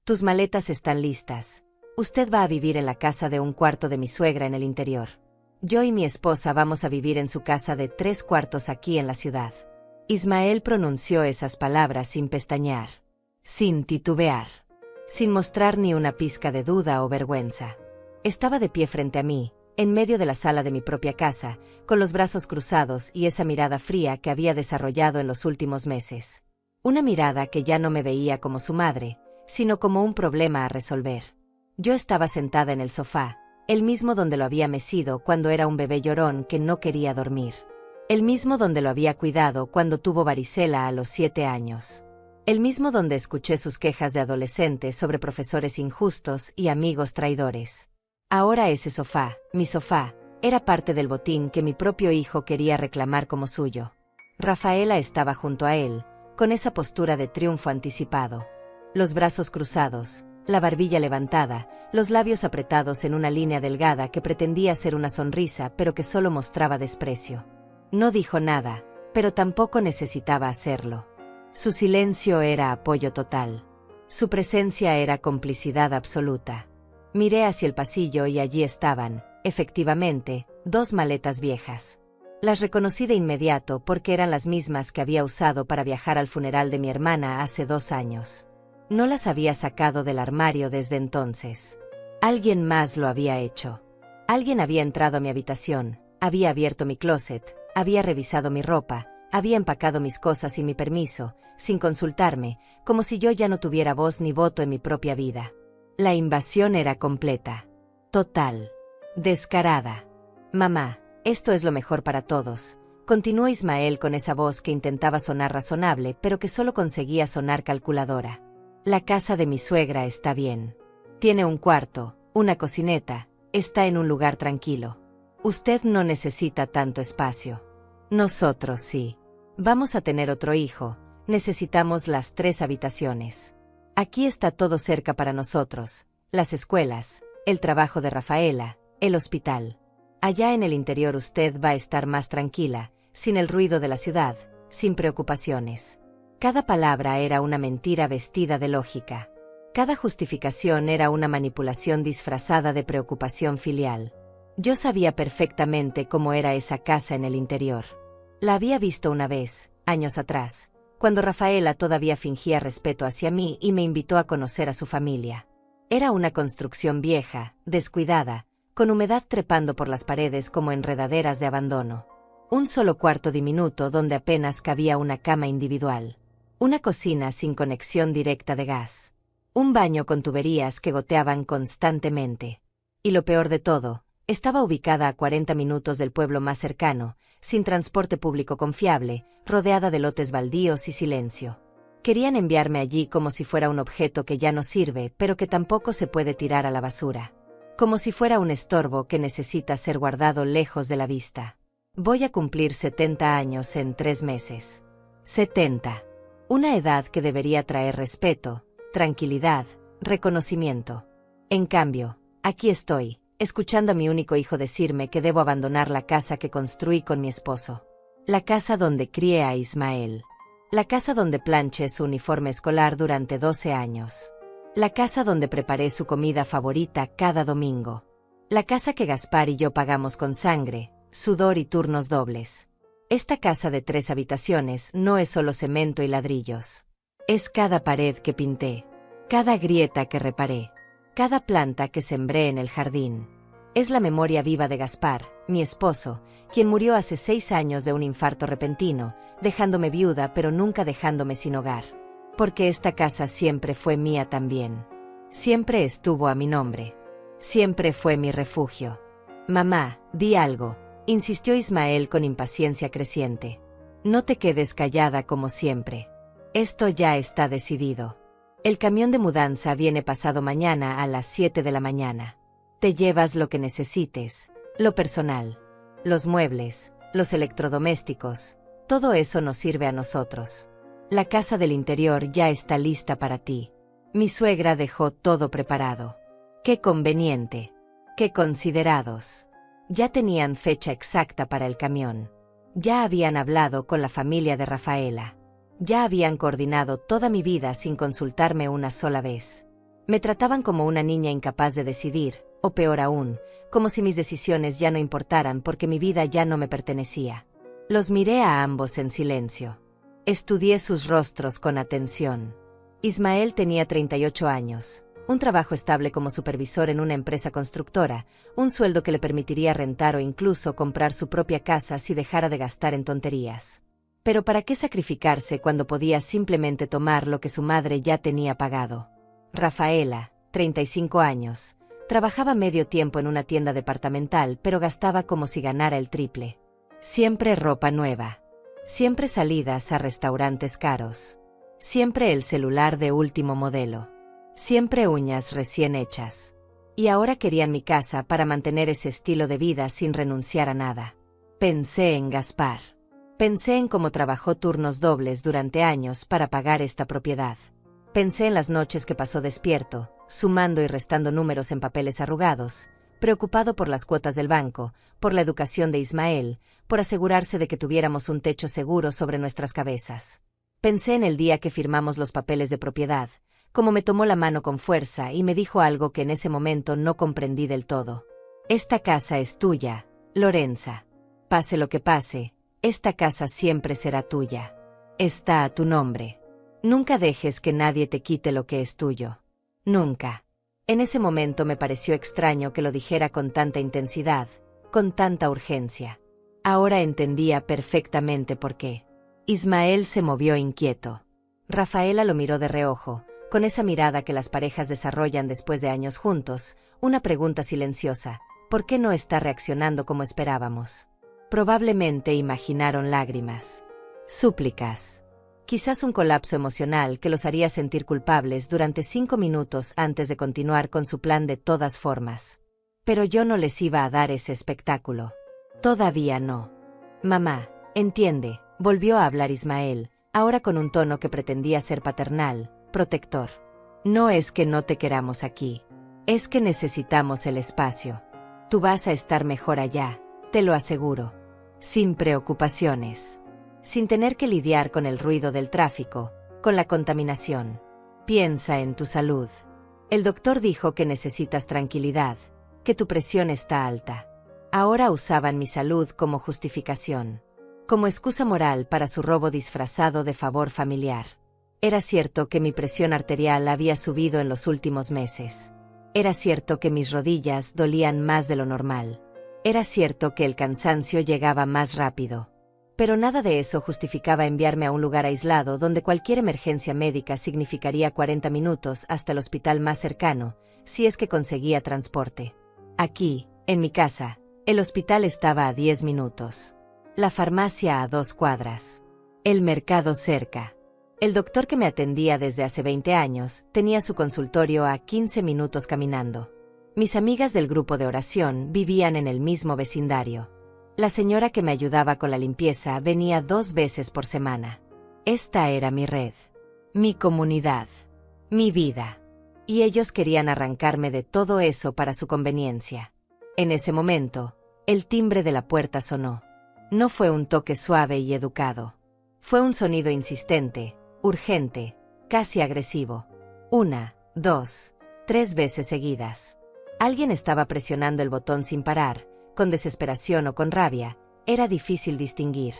Tus maletas están listas. Usted va a vivir en la casa de un cuarto de mi suegra en el interior. Yo y mi esposa vamos a vivir en su casa de 3 cuartos aquí en la ciudad. Ismael pronunció esas palabras sin pestañear, sin titubear, sin mostrar ni una pizca de duda o vergüenza. Estaba de pie frente a mí, en medio de la sala de mi propia casa, con los brazos cruzados y esa mirada fría que había desarrollado en los últimos meses. Una mirada que ya no me veía como su madre, sino como un problema a resolver. Yo estaba sentada en el sofá, el mismo donde lo había mecido cuando era un bebé llorón que no quería dormir. El mismo donde lo había cuidado cuando tuvo varicela a los 7 años. El mismo donde escuché sus quejas de adolescente sobre profesores injustos y amigos traidores. Ahora ese sofá, mi sofá, era parte del botín que mi propio hijo quería reclamar como suyo. Rafaela estaba junto a él, con esa postura de triunfo anticipado. Los brazos cruzados, la barbilla levantada, los labios apretados en una línea delgada que pretendía ser una sonrisa pero que solo mostraba desprecio. No dijo nada, pero tampoco necesitaba hacerlo. Su silencio era apoyo total. Su presencia era complicidad absoluta. Miré hacia el pasillo y allí estaban, efectivamente, 2 maletas viejas. Las reconocí de inmediato porque eran las mismas que había usado para viajar al funeral de mi hermana hace 2 años. No las había sacado del armario desde entonces. Alguien más lo había hecho. Alguien había entrado a mi habitación, había abierto mi closet, había revisado mi ropa, había empacado mis cosas sin mi permiso, sin consultarme, como si yo ya no tuviera voz ni voto en mi propia vida. La invasión era completa, total, descarada. Mamá, esto es lo mejor para todos, continuó Ismael con esa voz que intentaba sonar razonable pero que solo conseguía sonar calculadora. La casa de mi suegra está bien. Tiene un cuarto, una cocineta, está en un lugar tranquilo. Usted no necesita tanto espacio. Nosotros sí. Vamos a tener otro hijo, necesitamos las 3 habitaciones. Aquí está todo cerca para nosotros, las escuelas, el trabajo de Rafaela, el hospital. Allá en el interior usted va a estar más tranquila, sin el ruido de la ciudad, sin preocupaciones. Cada palabra era una mentira vestida de lógica. Cada justificación era una manipulación disfrazada de preocupación filial. Yo sabía perfectamente cómo era esa casa en el interior. La había visto una vez, años atrás, cuando Rafaela todavía fingía respeto hacia mí y me invitó a conocer a su familia. Era una construcción vieja, descuidada, con humedad trepando por las paredes como enredaderas de abandono. Un solo cuarto diminuto donde apenas cabía una cama individual. Una cocina sin conexión directa de gas. Un baño con tuberías que goteaban constantemente. Y lo peor de todo, estaba ubicada a 40 minutos del pueblo más cercano, sin transporte público confiable, rodeada de lotes baldíos y silencio. Querían enviarme allí como si fuera un objeto que ya no sirve, pero que tampoco se puede tirar a la basura. Como si fuera un estorbo que necesita ser guardado lejos de la vista. Voy a cumplir 70 años en 3 meses. 70. Una edad que debería traer respeto, tranquilidad, reconocimiento. En cambio, aquí estoy, escuchando a mi único hijo decirme que debo abandonar la casa que construí con mi esposo. La casa donde crié a Ismael. La casa donde planché su uniforme escolar durante 12 años. La casa donde preparé su comida favorita cada domingo. La casa que Gaspar y yo pagamos con sangre, sudor y turnos dobles. Esta casa de 3 habitaciones no es solo cemento y ladrillos. Es cada pared que pinté, cada grieta que reparé, cada planta que sembré en el jardín. Es la memoria viva de Gaspar, mi esposo, quien murió hace 6 años de un infarto repentino, dejándome viuda pero nunca dejándome sin hogar. Porque esta casa siempre fue mía también. Siempre estuvo a mi nombre. Siempre fue mi refugio. Mamá, di algo, insistió Ismael con impaciencia creciente. No te quedes callada como siempre. Esto ya está decidido. El camión de mudanza viene pasado mañana a las 7 de la mañana. Te llevas lo que necesites, lo personal, los muebles, los electrodomésticos, todo eso nos sirve a nosotros. La casa del interior ya está lista para ti. Mi suegra dejó todo preparado. Qué conveniente. Qué considerados. Ya tenían fecha exacta para el camión. Ya habían hablado con la familia de Rafaela. Ya habían coordinado toda mi vida sin consultarme una sola vez. Me trataban como una niña incapaz de decidir, o peor aún, como si mis decisiones ya no importaran porque mi vida ya no me pertenecía. Los miré a ambos en silencio. Estudié sus rostros con atención. Ismael tenía 38 años, un trabajo estable como supervisor en una empresa constructora, un sueldo que le permitiría rentar o incluso comprar su propia casa si dejara de gastar en tonterías. Pero ¿para qué sacrificarse cuando podía simplemente tomar lo que su madre ya tenía pagado? Rafaela, 35 años, trabajaba medio tiempo en una tienda departamental, pero gastaba como si ganara el triple. Siempre ropa nueva. Siempre salidas a restaurantes caros. Siempre el celular de último modelo. Siempre uñas recién hechas. Y ahora querían mi casa para mantener ese estilo de vida sin renunciar a nada. Pensé en Gaspar. Pensé en cómo trabajó turnos dobles durante años para pagar esta propiedad. Pensé en las noches que pasó despierto, sumando y restando números en papeles arrugados, preocupado por las cuotas del banco, por la educación de Ismael, por asegurarse de que tuviéramos un techo seguro sobre nuestras cabezas. Pensé en el día que firmamos los papeles de propiedad, cómo me tomó la mano con fuerza y me dijo algo que en ese momento no comprendí del todo. Esta casa es tuya, Lorenza. Pase lo que pase, esta casa siempre será tuya. Está a tu nombre. Nunca dejes que nadie te quite lo que es tuyo. Nunca. En ese momento me pareció extraño que lo dijera con tanta intensidad, con tanta urgencia. Ahora entendía perfectamente por qué. Ismael se movió inquieto. Rafaela lo miró de reojo, con esa mirada que las parejas desarrollan después de años juntos, una pregunta silenciosa: ¿por qué no está reaccionando como esperábamos? Probablemente imaginaron lágrimas, súplicas, quizás un colapso emocional que los haría sentir culpables durante 5 minutos antes de continuar con su plan de todas formas. Pero yo no les iba a dar ese espectáculo. Todavía no. Mamá, entiende, volvió a hablar Ismael, ahora con un tono que pretendía ser paternal, protector. No es que no te queramos aquí. Es que necesitamos el espacio. Tú vas a estar mejor allá, te lo aseguro. Sin preocupaciones. Sin tener que lidiar con el ruido del tráfico, con la contaminación. Piensa en tu salud. El doctor dijo que necesitas tranquilidad, que tu presión está alta. Ahora usaban mi salud como justificación, como excusa moral para su robo disfrazado de favor familiar. Era cierto que mi presión arterial había subido en los últimos meses. Era cierto que mis rodillas dolían más de lo normal. Era cierto que el cansancio llegaba más rápido. Pero nada de eso justificaba enviarme a un lugar aislado donde cualquier emergencia médica significaría 40 minutos hasta el hospital más cercano, si es que conseguía transporte. Aquí, en mi casa, el hospital estaba a 10 minutos. La farmacia a 2 cuadras. El mercado cerca. El doctor que me atendía desde hace 20 años tenía su consultorio a 15 minutos caminando. Mis amigas del grupo de oración vivían en el mismo vecindario. La señora que me ayudaba con la limpieza venía 2 veces por semana. Esta era mi red, mi comunidad, mi vida. Y ellos querían arrancarme de todo eso para su conveniencia. En ese momento, el timbre de la puerta sonó. No fue un toque suave y educado. Fue un sonido insistente, urgente, casi agresivo. 1, 2, 3 veces seguidas. Alguien estaba presionando el botón sin parar, con desesperación o con rabia, era difícil distinguir.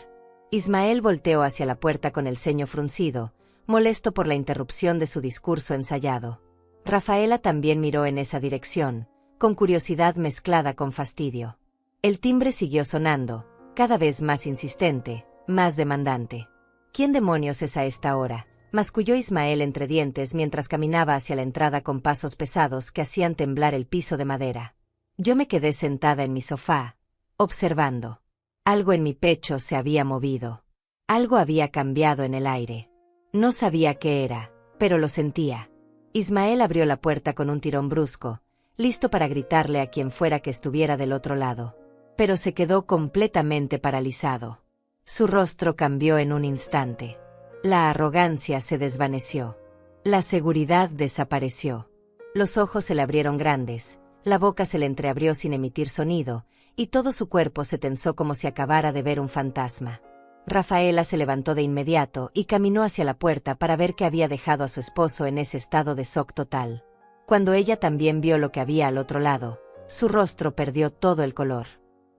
Ismael volteó hacia la puerta con el ceño fruncido, molesto por la interrupción de su discurso ensayado. Rafaela también miró en esa dirección, con curiosidad mezclada con fastidio. El timbre siguió sonando, cada vez más insistente, más demandante. ¿Quién demonios es a esta hora?, masculló Ismael entre dientes mientras caminaba hacia la entrada con pasos pesados que hacían temblar el piso de madera. Yo me quedé sentada en mi sofá, observando. Algo en mi pecho se había movido. Algo había cambiado en el aire. No sabía qué era, pero lo sentía. Ismael abrió la puerta con un tirón brusco, listo para gritarle a quien fuera que estuviera del otro lado. Pero se quedó completamente paralizado. Su rostro cambió en un instante. La arrogancia se desvaneció. La seguridad desapareció. Los ojos se le abrieron grandes, la boca se le entreabrió sin emitir sonido, y todo su cuerpo se tensó como si acabara de ver un fantasma. Rafaela se levantó de inmediato y caminó hacia la puerta para ver que había dejado a su esposo en ese estado de shock total. Cuando ella también vio lo que había al otro lado, su rostro perdió todo el color.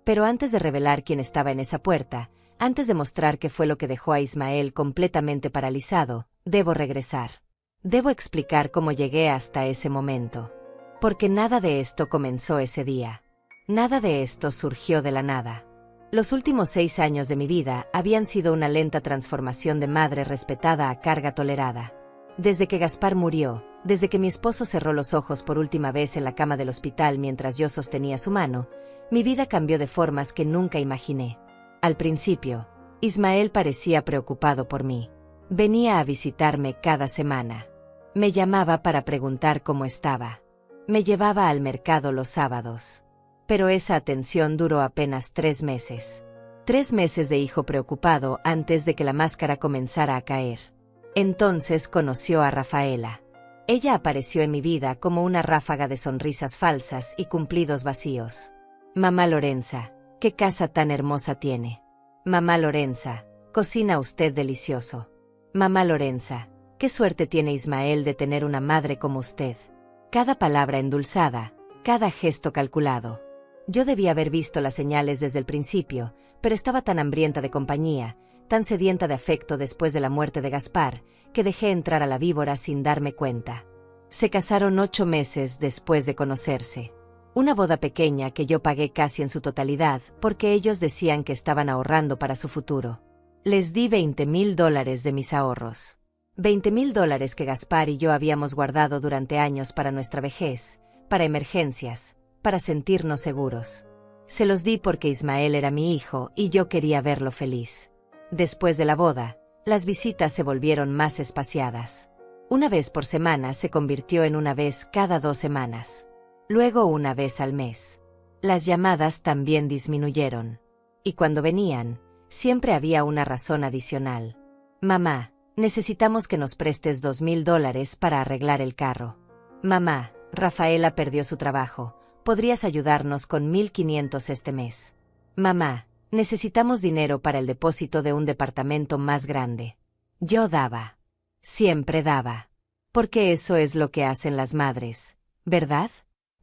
Pero antes de revelar quién estaba en esa puerta, antes de mostrar qué fue lo que dejó a Ismael completamente paralizado, debo regresar. Debo explicar cómo llegué hasta ese momento. Porque nada de esto comenzó ese día. Nada de esto surgió de la nada. Los últimos 6 años de mi vida habían sido una lenta transformación de madre respetada a carga tolerada. Desde que Gaspar murió, desde que mi esposo cerró los ojos por última vez en la cama del hospital mientras yo sostenía su mano, mi vida cambió de formas que nunca imaginé. Al principio, Ismael parecía preocupado por mí. Venía a visitarme cada semana. Me llamaba para preguntar cómo estaba. Me llevaba al mercado los sábados. Pero esa atención duró apenas 3 meses. 3 meses de hijo preocupado antes de que la máscara comenzara a caer. Entonces conoció a Rafaela. Ella apareció en mi vida como una ráfaga de sonrisas falsas y cumplidos vacíos. Mamá Lorenza, qué casa tan hermosa tiene. Mamá Lorenza, cocina usted delicioso. Mamá Lorenza, qué suerte tiene Ismael de tener una madre como usted. Cada palabra endulzada, cada gesto calculado. Yo debía haber visto las señales desde el principio, pero estaba tan hambrienta de compañía, tan sedienta de afecto después de la muerte de Gaspar, que dejé entrar a la víbora sin darme cuenta. Se casaron 8 meses después de conocerse. Una boda pequeña que yo pagué casi en su totalidad, porque ellos decían que estaban ahorrando para su futuro. Les di $20,000 de mis ahorros. $20,000 que Gaspar y yo habíamos guardado durante años para nuestra vejez, para emergencias, para sentirnos seguros. Se los di porque Ismael era mi hijo y yo quería verlo feliz. Después de la boda, las visitas se volvieron más espaciadas. Una vez por semana se convirtió en una vez cada 2 semanas. Luego una vez al mes. Las llamadas también disminuyeron. Y cuando venían, siempre había una razón adicional. Mamá, necesitamos que nos prestes $2,000 para arreglar el carro. Mamá, Rafaela perdió su trabajo. ¿Podrías ayudarnos con 1,500 este mes? Mamá, necesitamos dinero para el depósito de un departamento más grande. Yo daba. Siempre daba. Porque eso es lo que hacen las madres, ¿verdad?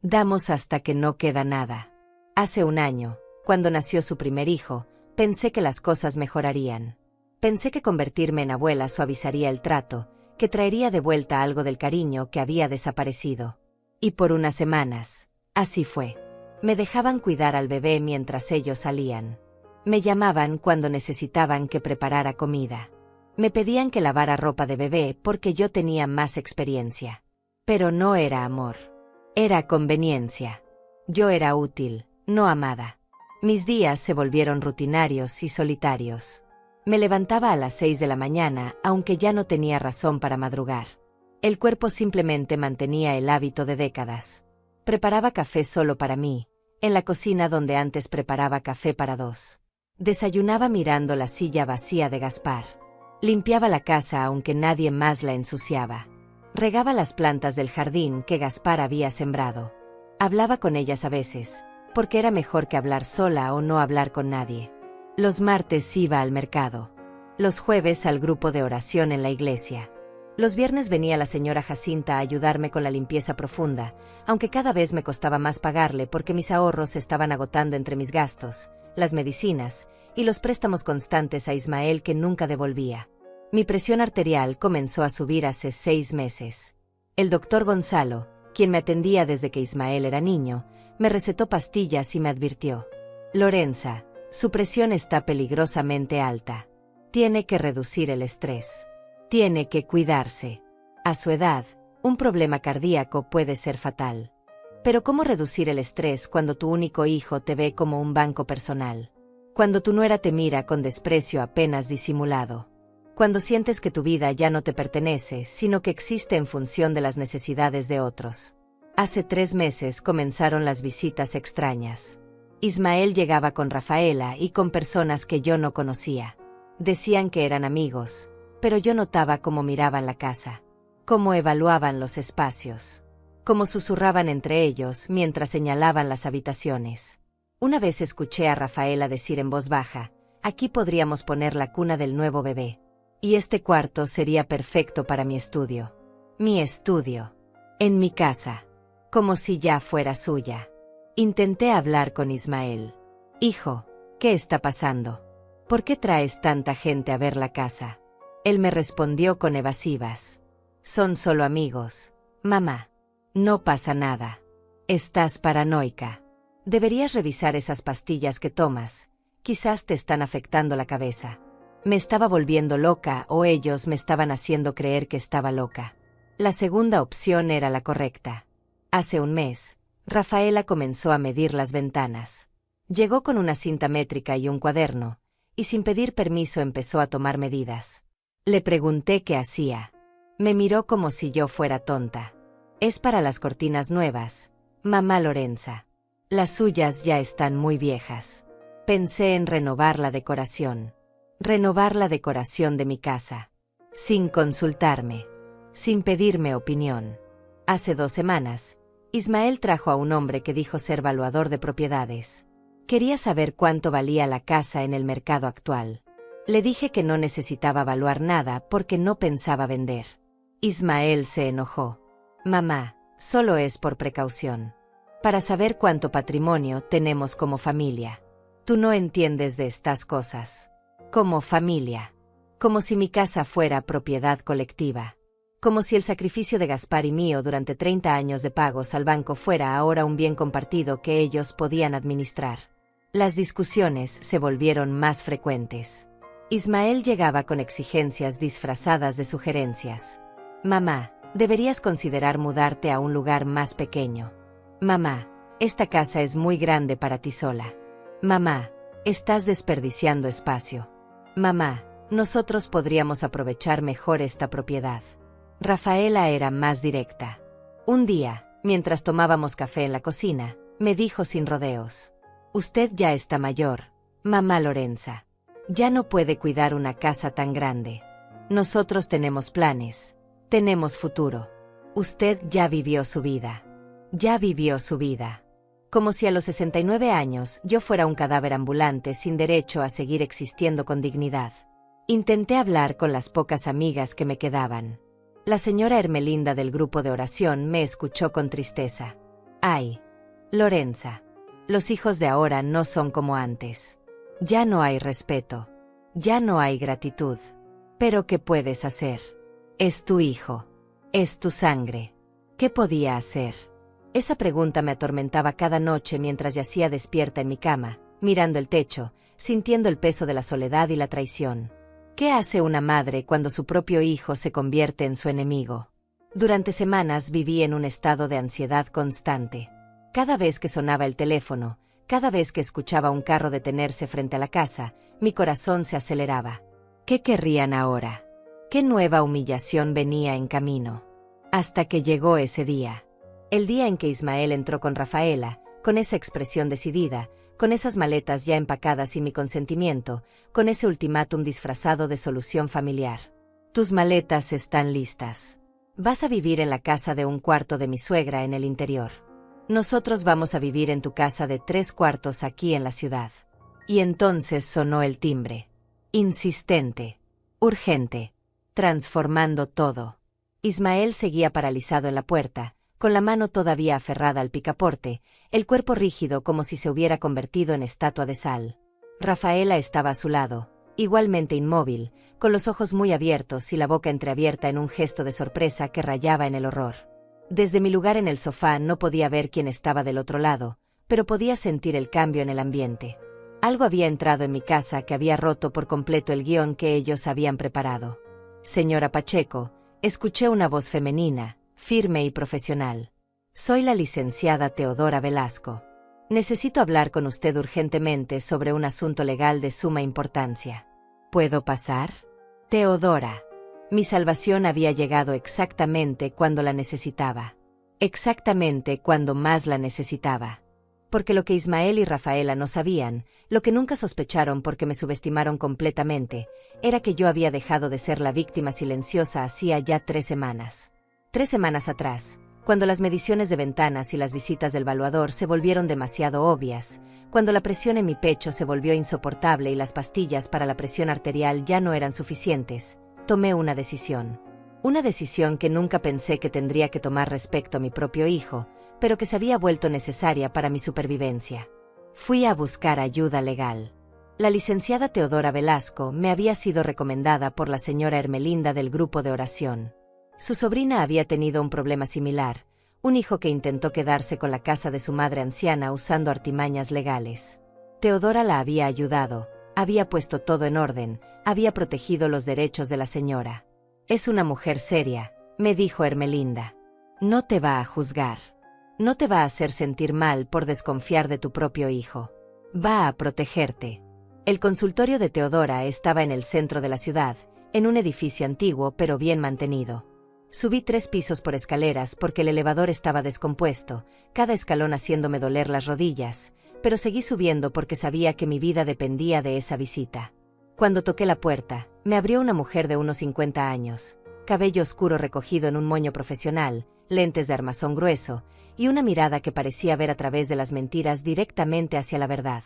Damos hasta que no queda nada. Hace 1 año, cuando nació su primer hijo, pensé que las cosas mejorarían. Pensé que convertirme en abuela suavizaría el trato, que traería de vuelta algo del cariño que había desaparecido. Y por unas semanas, así fue. Me dejaban cuidar al bebé mientras ellos salían. Me llamaban cuando necesitaban que preparara comida. Me pedían que lavara ropa de bebé porque yo tenía más experiencia. Pero no era amor. Era conveniencia. Yo era útil, no amada. Mis días se volvieron rutinarios y solitarios. Me levantaba a las 6 de la mañana, aunque ya no tenía razón para madrugar. El cuerpo simplemente mantenía el hábito de décadas. Preparaba café solo para mí, en la cocina donde antes preparaba café para 2. Desayunaba mirando la silla vacía de Gaspar. Limpiaba la casa aunque nadie más la ensuciaba. Regaba las plantas del jardín que Gaspar había sembrado. Hablaba con ellas a veces, porque era mejor que hablar sola o no hablar con nadie. Los martes iba al mercado. Los jueves al grupo de oración en la iglesia. Los viernes venía la señora Jacinta a ayudarme con la limpieza profunda, aunque cada vez me costaba más pagarle porque mis ahorros se estaban agotando entre mis gastos, las medicinas y los préstamos constantes a Ismael que nunca devolvía. Mi presión arterial comenzó a subir hace 6 meses. El doctor Gonzalo, quien me atendía desde que Ismael era niño, me recetó pastillas y me advirtió: Lorenza, su presión está peligrosamente alta. Tiene que reducir el estrés. Tiene que cuidarse. A su edad, un problema cardíaco puede ser fatal. Pero ¿cómo reducir el estrés cuando tu único hijo te ve como un banco personal? Cuando tu nuera te mira con desprecio apenas disimulado. Cuando sientes que tu vida ya no te pertenece, sino que existe en función de las necesidades de otros. Hace 3 meses comenzaron las visitas extrañas. Ismael llegaba con Rafaela y con personas que yo no conocía. Decían que eran amigos, pero yo notaba cómo miraban la casa, cómo evaluaban los espacios, cómo susurraban entre ellos mientras señalaban las habitaciones. Una vez escuché a Rafaela decir en voz baja: aquí podríamos poner la cuna del nuevo bebé. Y este cuarto sería perfecto para mi estudio. Mi estudio. En mi casa. Como si ya fuera suya. Intenté hablar con Ismael. Hijo, ¿qué está pasando? ¿Por qué traes tanta gente a ver la casa? Él me respondió con evasivas. Son solo amigos. Mamá. No pasa nada. Estás paranoica. Deberías revisar esas pastillas que tomas. Quizás te están afectando la cabeza. Me estaba volviendo loca o ellos me estaban haciendo creer que estaba loca. La segunda opción era la correcta. Hace un mes, Rafaela comenzó a medir las ventanas. Llegó con una cinta métrica y un cuaderno, y sin pedir permiso empezó a tomar medidas. Le pregunté qué hacía. Me miró como si yo fuera tonta. Es para las cortinas nuevas, mamá Lorenza. Las suyas ya están muy viejas. Pensé en renovar la decoración. Renovar la decoración de mi casa. Sin consultarme. Sin pedirme opinión. Hace 2 semanas, Ismael trajo a un hombre que dijo ser valuador de propiedades. Quería saber cuánto valía la casa en el mercado actual. Le dije que no necesitaba evaluar nada porque no pensaba vender. Ismael se enojó. Mamá, solo es por precaución. Para saber cuánto patrimonio tenemos como familia. Tú no entiendes de estas cosas. Como familia. Como si mi casa fuera propiedad colectiva. Como si el sacrificio de Gaspar y mío durante 30 años de pagos al banco fuera ahora un bien compartido que ellos podían administrar. Las discusiones se volvieron más frecuentes. Ismael llegaba con exigencias disfrazadas de sugerencias. Mamá, deberías considerar mudarte a un lugar más pequeño. Mamá, esta casa es muy grande para ti sola. Mamá, estás desperdiciando espacio. Mamá, nosotros podríamos aprovechar mejor esta propiedad. Rafaela era más directa. Un día, mientras tomábamos café en la cocina, me dijo sin rodeos. Usted ya está mayor, mamá Lorenza. Ya no puede cuidar una casa tan grande. Nosotros tenemos planes, tenemos futuro. Usted ya vivió su vida. Ya vivió su vida. Como si a los 69 años yo fuera un cadáver ambulante sin derecho a seguir existiendo con dignidad. Intenté hablar con las pocas amigas que me quedaban. La señora Hermelinda del grupo de oración me escuchó con tristeza. Ay, Lorenza, los hijos de ahora no son como antes. Ya no hay respeto. Ya no hay gratitud. Pero ¿qué puedes hacer? Es tu hijo. Es tu sangre. ¿Qué podía hacer? Esa pregunta me atormentaba cada noche mientras yacía despierta en mi cama, mirando el techo, sintiendo el peso de la soledad y la traición. ¿Qué hace una madre cuando su propio hijo se convierte en su enemigo? Durante semanas viví en un estado de ansiedad constante. Cada vez que sonaba el teléfono, cada vez que escuchaba un carro detenerse frente a la casa, mi corazón se aceleraba. ¿Qué querrían ahora? ¿Qué nueva humillación venía en camino? Hasta que llegó ese día. El día en que Ismael entró con Rafaela, con esa expresión decidida, con esas maletas ya empacadas y mi consentimiento, con ese ultimátum disfrazado de solución familiar. Tus maletas están listas. Vas a vivir en la casa de 1/4 de mi suegra en el interior. Nosotros vamos a vivir en tu casa de 3/4 aquí en la ciudad. Y entonces sonó el timbre. Insistente. Urgente. Transformando todo. Ismael seguía paralizado en la puerta, con la mano todavía aferrada al picaporte, el cuerpo rígido como si se hubiera convertido en estatua de sal. Rafaela estaba a su lado, igualmente inmóvil, con los ojos muy abiertos y la boca entreabierta en un gesto de sorpresa que rayaba en el horror. Desde mi lugar en el sofá no podía ver quién estaba del otro lado, pero podía sentir el cambio en el ambiente. Algo había entrado en mi casa que había roto por completo el guión que ellos habían preparado. Señora Pacheco, escuché una voz femenina, firme y profesional. Soy la licenciada Teodora Velasco. Necesito hablar con usted urgentemente sobre un asunto legal de suma importancia. ¿Puedo pasar? Teodora. Mi salvación había llegado exactamente cuando la necesitaba. Exactamente cuando más la necesitaba. Porque lo que Ismael y Rafaela no sabían, lo que nunca sospecharon porque me subestimaron completamente, era que yo había dejado de ser la víctima silenciosa hacía ya 3 semanas. 3 semanas atrás, cuando las mediciones de ventanas y las visitas del valuador se volvieron demasiado obvias, cuando la presión en mi pecho se volvió insoportable y las pastillas para la presión arterial ya no eran suficientes, tomé una decisión. Una decisión que nunca pensé que tendría que tomar respecto a mi propio hijo, pero que se había vuelto necesaria para mi supervivencia. Fui a buscar ayuda legal. La licenciada Teodora Velasco me había sido recomendada por la señora Hermelinda del grupo de oración. Su sobrina había tenido un problema similar, un hijo que intentó quedarse con la casa de su madre anciana usando artimañas legales. Teodora la había ayudado, había puesto todo en orden, había protegido los derechos de la señora. Es una mujer seria, me dijo Hermelinda. No te va a juzgar. No te va a hacer sentir mal por desconfiar de tu propio hijo. Va a protegerte. El consultorio de Teodora estaba en el centro de la ciudad, en un edificio antiguo pero bien mantenido. Subí 3 pisos por escaleras porque el elevador estaba descompuesto, cada escalón haciéndome doler las rodillas, pero seguí subiendo porque sabía que mi vida dependía de esa visita. Cuando toqué la puerta, me abrió una mujer de unos 50 años, cabello oscuro recogido en un moño profesional, lentes de armazón grueso, y una mirada que parecía ver a través de las mentiras directamente hacia la verdad.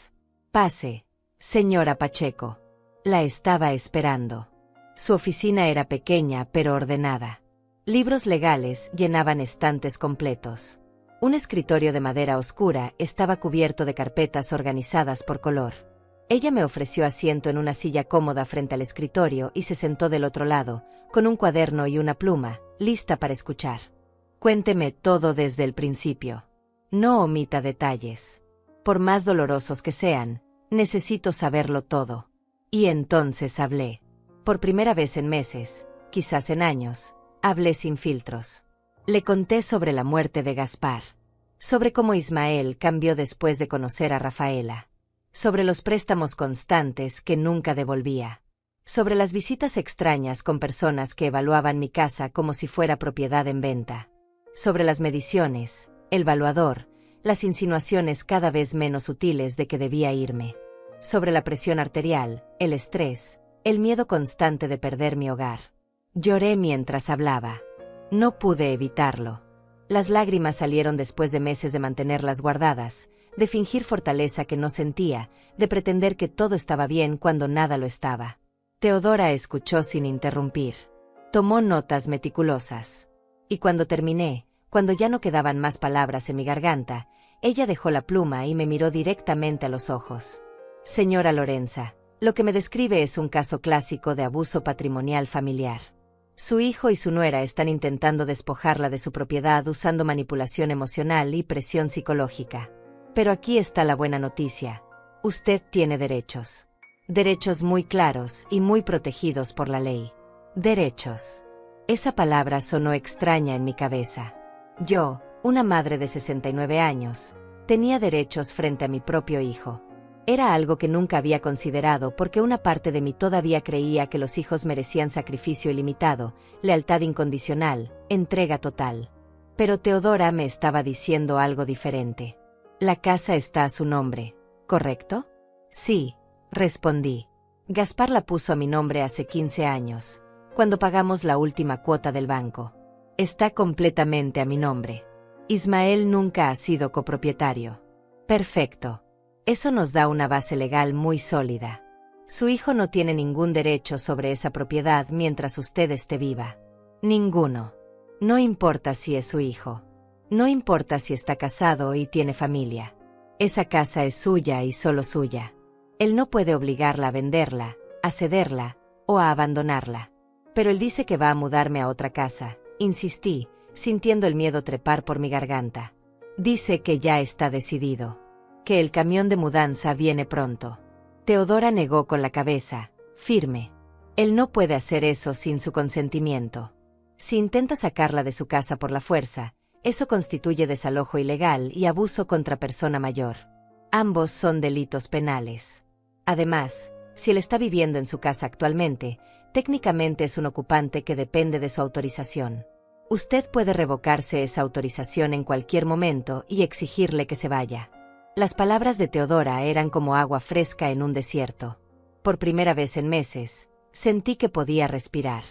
Pase, señora Pacheco. La estaba esperando. Su oficina era pequeña pero ordenada. Libros legales llenaban estantes completos. Un escritorio de madera oscura estaba cubierto de carpetas organizadas por color. Ella me ofreció asiento en una silla cómoda frente al escritorio y se sentó del otro lado, con un cuaderno y una pluma, lista para escuchar. Cuénteme todo desde el principio. No omita detalles. Por más dolorosos que sean, necesito saberlo todo. Y entonces hablé. Por primera vez en meses, quizás en años, hablé sin filtros. Le conté sobre la muerte de Gaspar, sobre cómo Ismael cambió después de conocer a Rafaela, sobre los préstamos constantes que nunca devolvía, sobre las visitas extrañas con personas que evaluaban mi casa como si fuera propiedad en venta, sobre las mediciones, el valuador, las insinuaciones cada vez menos sutiles de que debía irme, sobre la presión arterial, el estrés, el miedo constante de perder mi hogar. Lloré mientras hablaba. No pude evitarlo. Las lágrimas salieron después de meses de mantenerlas guardadas, de fingir fortaleza que no sentía, de pretender que todo estaba bien cuando nada lo estaba. Teodora escuchó sin interrumpir. Tomó notas meticulosas. Y cuando terminé, cuando ya no quedaban más palabras en mi garganta, ella dejó la pluma y me miró directamente a los ojos. Señora Lorenza, lo que me describe es un caso clásico de abuso patrimonial familiar. Su hijo y su nuera están intentando despojarla de su propiedad usando manipulación emocional y presión psicológica. Pero aquí está la buena noticia. Usted tiene derechos. Derechos muy claros y muy protegidos por la ley. Derechos. Esa palabra sonó extraña en mi cabeza. Yo, una madre de 69 años, tenía derechos frente a mi propio hijo. Era algo que nunca había considerado porque una parte de mí todavía creía que los hijos merecían sacrificio ilimitado, lealtad incondicional, entrega total. Pero Teodora me estaba diciendo algo diferente. La casa está a su nombre, ¿correcto? Sí, respondí. Gaspar la puso a mi nombre hace 15 años, cuando pagamos la última cuota del banco. Está completamente a mi nombre. Ismael nunca ha sido copropietario. Perfecto. Eso nos da una base legal muy sólida. Su hijo no tiene ningún derecho sobre esa propiedad mientras usted esté viva. Ninguno. No importa si es su hijo. No importa si está casado y tiene familia. Esa casa es suya y solo suya. Él no puede obligarla a venderla, a cederla o a abandonarla. Pero él dice que va a mudarme a otra casa, insistí, sintiendo el miedo trepar por mi garganta. Dice que ya está decidido. Que el camión de mudanza viene pronto. Teodora negó con la cabeza, firme. Él no puede hacer eso sin su consentimiento. Si intenta sacarla de su casa por la fuerza, eso constituye desalojo ilegal y abuso contra persona mayor. Ambos son delitos penales. Además, si él está viviendo en su casa actualmente, técnicamente es un ocupante que depende de su autorización. Usted puede revocarse esa autorización en cualquier momento y exigirle que se vaya. Las palabras de Teodora eran como agua fresca en un desierto. Por primera vez en meses, sentí que podía respirar.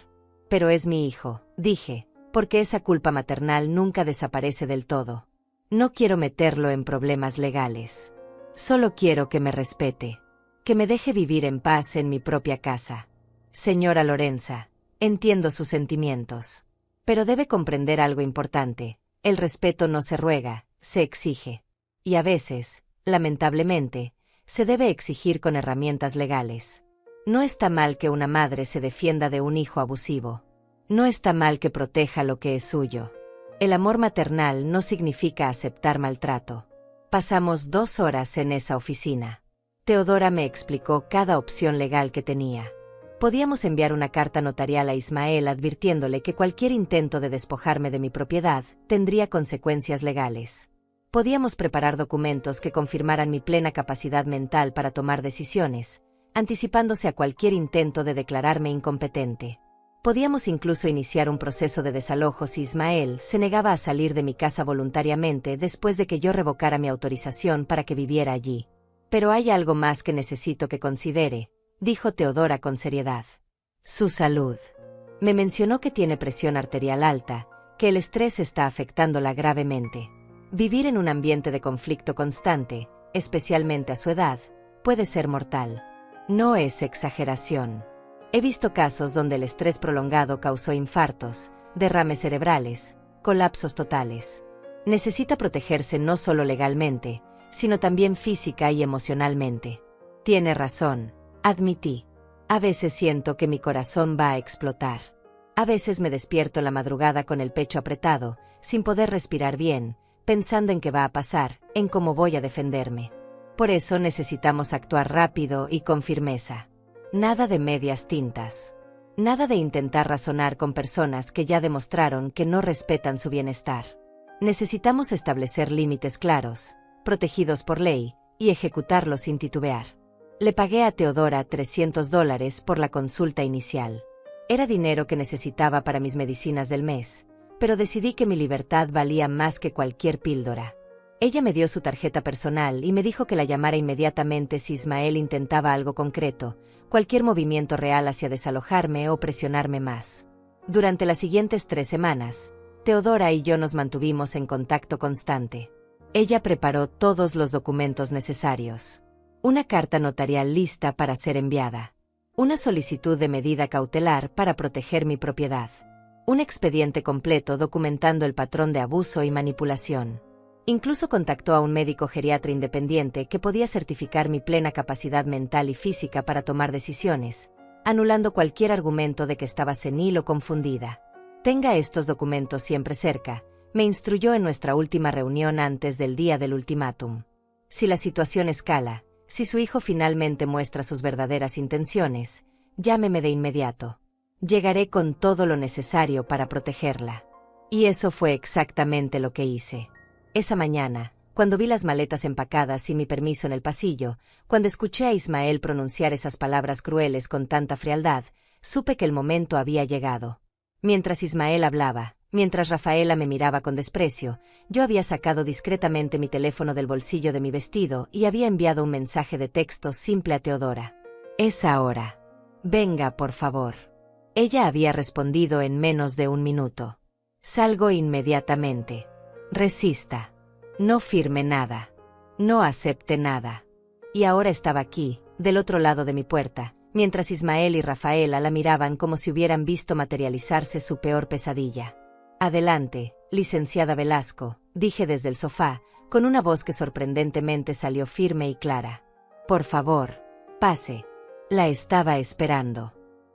Pero es mi hijo, dije, porque esa culpa maternal nunca desaparece del todo. No quiero meterlo en problemas legales. Solo quiero que me respete, que me deje vivir en paz en mi propia casa. Señora Lorenza, Entiendo sus sentimientos. Pero debe comprender algo importante: el respeto no se ruega, se exige. Y a veces, lamentablemente, se debe exigir con herramientas legales. No está mal que una madre se defienda de un hijo abusivo. No está mal que proteja lo que es suyo. El amor maternal no significa aceptar maltrato. Pasamos 2 horas en esa oficina. Teodora me explicó cada opción legal que tenía. Podíamos enviar una carta notarial a Ismael advirtiéndole que cualquier intento de despojarme de mi propiedad tendría consecuencias legales. Podíamos preparar documentos que confirmaran mi plena capacidad mental para tomar decisiones, anticipándose a cualquier intento de declararme incompetente. Podíamos incluso iniciar un proceso de desalojo si Ismael se negaba a salir de mi casa voluntariamente después de que yo revocara mi autorización para que viviera allí. Pero hay algo más que necesito que considere, dijo Teodora con seriedad. Su salud. Me mencionó que tiene presión arterial alta, que el estrés está afectándola gravemente. Vivir en un ambiente de conflicto constante, especialmente a su edad, puede ser mortal. No es exageración. He visto casos donde el estrés prolongado causó infartos, derrames cerebrales, colapsos totales. Necesita protegerse no solo legalmente, sino también física y emocionalmente. Tiene razón, admití. A veces siento que mi corazón va a explotar. A veces me despierto en la madrugada con el pecho apretado, sin poder respirar bien, pensando en qué va a pasar, en cómo voy a defenderme. Por eso necesitamos actuar rápido y con firmeza. Nada de medias tintas. Nada de intentar razonar con personas que ya demostraron que no respetan su bienestar. Necesitamos establecer límites claros, protegidos por ley, y ejecutarlos sin titubear. Le pagué a Teodora $300 por la consulta inicial. Era dinero que necesitaba para mis medicinas del mes, pero decidí que mi libertad valía más que cualquier píldora. Ella me dio su tarjeta personal y me dijo que la llamara inmediatamente si Ismael intentaba algo concreto, cualquier movimiento real hacia desalojarme o presionarme más. Durante las siguientes 3 semanas, Teodora y yo nos mantuvimos en contacto constante. Ella preparó todos los documentos necesarios. Una carta notarial lista para ser enviada. Una solicitud de medida cautelar para proteger mi propiedad. Un expediente completo documentando el patrón de abuso y manipulación. Incluso contactó a un médico geriatra independiente que podía certificar mi plena capacidad mental y física para tomar decisiones, anulando cualquier argumento de que estaba senil o confundida. Tenga estos documentos siempre cerca, me instruyó en nuestra última reunión antes del día del ultimátum. Si la situación escala, si su hijo finalmente muestra sus verdaderas intenciones, llámeme de inmediato. Llegaré con todo lo necesario para protegerla. Y eso fue exactamente lo que hice. Esa mañana, cuando vi las maletas empacadas y mi permiso en el pasillo, cuando escuché a Ismael pronunciar esas palabras crueles con tanta frialdad, supe que el momento había llegado. Mientras Ismael hablaba, mientras Rafaela me miraba con desprecio, yo había sacado discretamente mi teléfono del bolsillo de mi vestido y había enviado un mensaje de texto simple a Teodora. «Es ahora. Venga, por favor». Ella había respondido en menos de 1 minuto. «Salgo inmediatamente. Resista. No firme nada. No acepte nada». Y ahora estaba aquí, del otro lado de mi puerta, mientras Ismael y Rafaela la miraban como si hubieran visto materializarse su peor pesadilla. «Adelante, licenciada Velasco», dije desde el sofá, con una voz que sorprendentemente salió firme y clara. «Por favor, pase. La estaba esperando».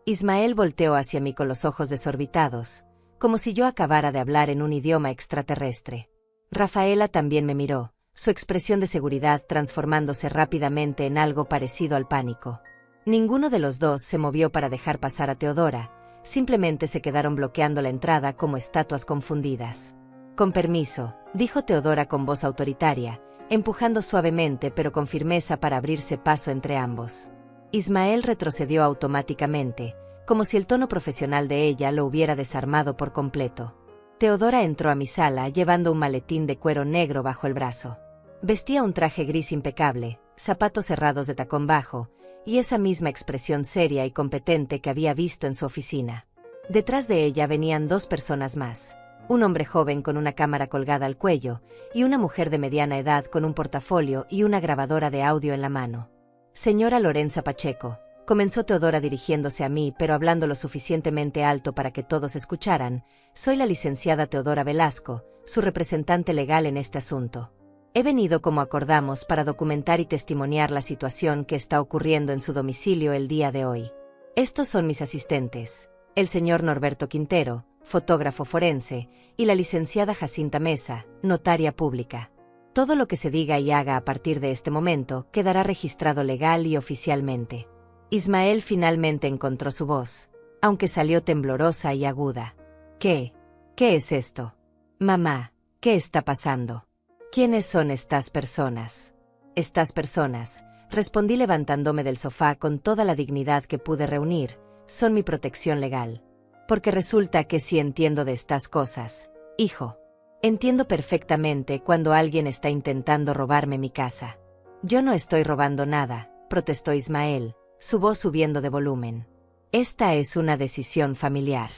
Ismael volteó hacia mí con los ojos desorbitados, como si yo acabara de hablar en un idioma extraterrestre. Rafaela también me miró, su expresión de seguridad transformándose rápidamente en algo parecido al pánico. Ninguno de los dos se movió para dejar pasar a Teodora, simplemente se quedaron bloqueando la entrada como estatuas confundidas. «Con permiso», dijo Teodora con voz autoritaria, empujando suavemente pero con firmeza para abrirse paso entre ambos. Ismael retrocedió automáticamente, como si el tono profesional de ella lo hubiera desarmado por completo. Teodora entró a mi sala llevando un maletín de cuero negro bajo el brazo. Vestía un traje gris impecable, zapatos cerrados de tacón bajo, y esa misma expresión seria y competente que había visto en su oficina. Detrás de ella venían 2 personas más. Un hombre joven con una cámara colgada al cuello, y una mujer de mediana edad con un portafolio y una grabadora de audio en la mano. «Señora Lorenza Pacheco», comenzó Teodora dirigiéndose a mí, pero hablando lo suficientemente alto para que todos escucharan. Soy la licenciada Teodora Velasco, su representante legal en este asunto. He venido como acordamos para documentar y testimoniar la situación que está ocurriendo en su domicilio el día de hoy. Estos son mis asistentes, el señor Norberto Quintero, fotógrafo forense, y la licenciada Jacinta Mesa, notaria pública. Todo lo que se diga y haga a partir de este momento quedará registrado legal y oficialmente. Ismael finalmente encontró su voz, aunque salió temblorosa y aguda. ¿Qué es esto? Mamá, ¿qué está pasando? ¿Quiénes son estas personas? Estas personas, respondí levantándome del sofá con toda la dignidad que pude reunir, son mi protección legal. Porque resulta que sí entiendo de estas cosas, hijo. Entiendo perfectamente cuando alguien está intentando robarme mi casa. Yo no estoy robando nada, protestó Ismael, su voz subiendo de volumen. Esta es una decisión familiar.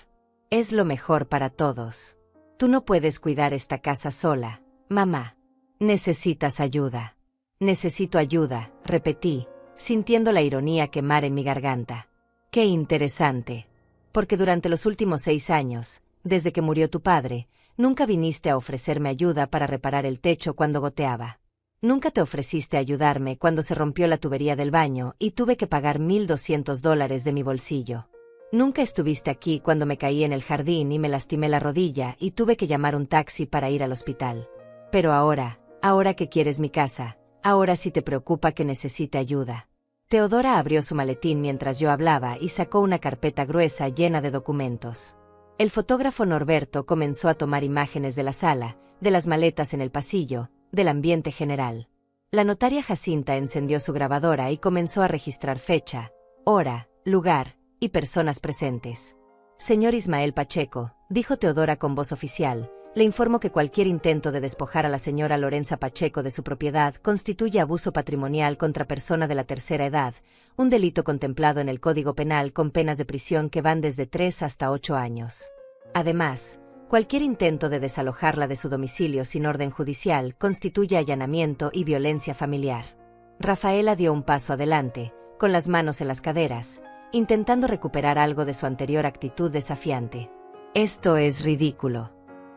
Es lo mejor para todos. Tú no puedes cuidar esta casa sola, mamá. Necesitas ayuda. Necesito ayuda, repetí, sintiendo la ironía quemar en mi garganta. Qué interesante. Porque durante los últimos 6 años, desde que murió tu padre, nunca viniste a ofrecerme ayuda para reparar el techo cuando goteaba. Nunca te ofreciste a ayudarme cuando se rompió la tubería del baño y tuve que pagar $1,200 de mi bolsillo. Nunca estuviste aquí cuando me caí en el jardín y me lastimé la rodilla y tuve que llamar un taxi para ir al hospital. Pero ahora que quieres mi casa, ahora sí te preocupa que necesite ayuda. Teodora abrió su maletín mientras yo hablaba y sacó una carpeta gruesa llena de documentos. El fotógrafo Norberto comenzó a tomar imágenes de la sala, de las maletas en el pasillo, del ambiente general. La notaria Jacinta encendió su grabadora y comenzó a registrar fecha, hora, lugar y personas presentes. Señor Ismael Pacheco, dijo Teodora con voz oficial, le informo que cualquier intento de despojar a la señora Lorenza Pacheco de su propiedad constituye abuso patrimonial contra persona de la tercera edad, un delito contemplado en el Código Penal con penas de prisión que van desde 3 hasta 8 años. Además, cualquier intento de desalojarla de su domicilio sin orden judicial constituye allanamiento y violencia familiar. Rafaela dio un paso adelante, con las manos en las caderas, intentando recuperar algo de su anterior actitud desafiante. Esto es ridículo.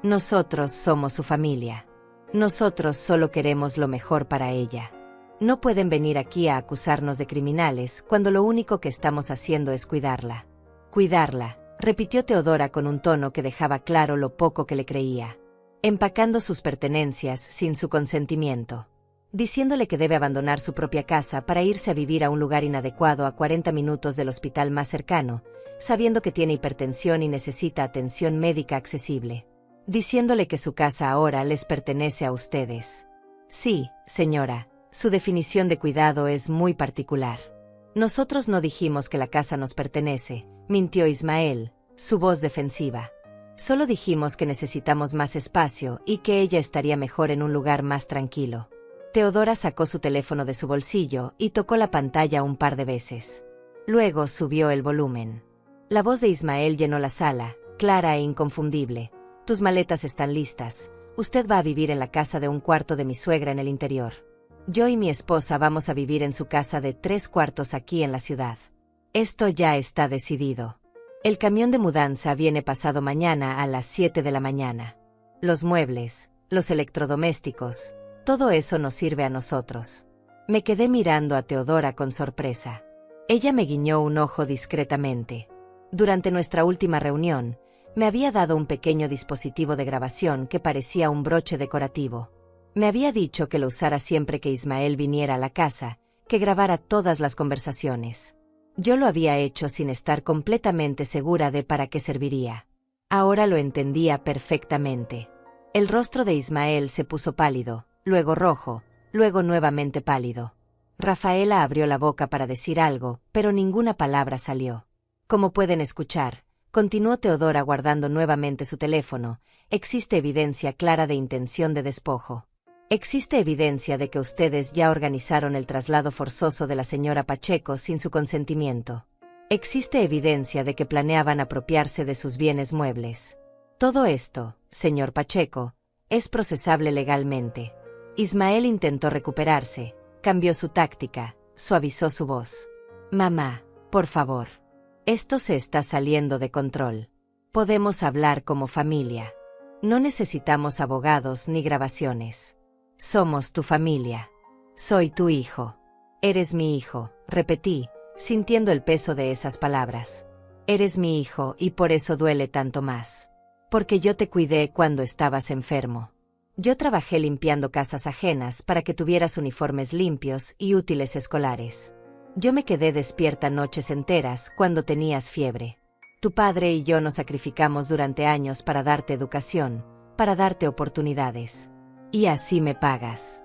Nosotros somos su familia. Nosotros solo queremos lo mejor para ella. No pueden venir aquí a acusarnos de criminales cuando lo único que estamos haciendo es cuidarla. Cuidarla, repitió Teodora con un tono que dejaba claro lo poco que le creía. Empacando sus pertenencias sin su consentimiento. Diciéndole que debe abandonar su propia casa para irse a vivir a un lugar inadecuado a 40 minutos del hospital más cercano, sabiendo que tiene hipertensión y necesita atención médica accesible. Diciéndole que su casa ahora les pertenece a ustedes. Sí, señora, su definición de cuidado es muy particular. Nosotros no dijimos que la casa nos pertenece, mintió Ismael, su voz defensiva. Solo dijimos que necesitamos más espacio y que ella estaría mejor en un lugar más tranquilo. Teodora sacó su teléfono de su bolsillo y tocó la pantalla un par de veces. Luego subió el volumen. La voz de Ismael llenó la sala, clara e inconfundible. Tus maletas están listas. Usted va a vivir en la casa de 1/4 de mi suegra en el interior. Yo y mi esposa vamos a vivir en su casa de 3/4 aquí en la ciudad. Esto ya está decidido. El camión de mudanza viene pasado mañana a las 7 de la mañana. Los muebles, los electrodomésticos, todo eso nos sirve a nosotros. Me quedé mirando a Teodora con sorpresa. Ella me guiñó un ojo discretamente. Durante nuestra última reunión, me había dado un pequeño dispositivo de grabación que parecía un broche decorativo. Me había dicho que lo usara siempre que Ismael viniera a la casa, que grabara todas las conversaciones. Yo lo había hecho sin estar completamente segura de para qué serviría. Ahora lo entendía perfectamente. El rostro de Ismael se puso pálido, luego rojo, luego nuevamente pálido. Rafaela abrió la boca para decir algo, pero ninguna palabra salió. Como pueden escuchar, continuó Teodora guardando nuevamente su teléfono, existe evidencia clara de intención de despojo. Existe evidencia de que ustedes ya organizaron el traslado forzoso de la señora Pacheco sin su consentimiento. Existe evidencia de que planeaban apropiarse de sus bienes muebles. Todo esto, señor Pacheco, es procesable legalmente. Ismael intentó recuperarse, cambió su táctica, suavizó su voz. Mamá, Por favor. Esto se está saliendo de control. Podemos hablar como familia. No necesitamos abogados ni grabaciones. Somos tu familia. Soy tu hijo. Eres mi hijo, repetí, sintiendo el peso de esas palabras. Eres mi hijo y por eso duele tanto más. Porque yo te cuidé cuando estabas enfermo. Yo trabajé limpiando casas ajenas para que tuvieras uniformes limpios y útiles escolares. Yo me quedé despierta noches enteras cuando tenías fiebre. Tu padre y yo nos sacrificamos durante años para darte educación, para darte oportunidades. Y así me pagas.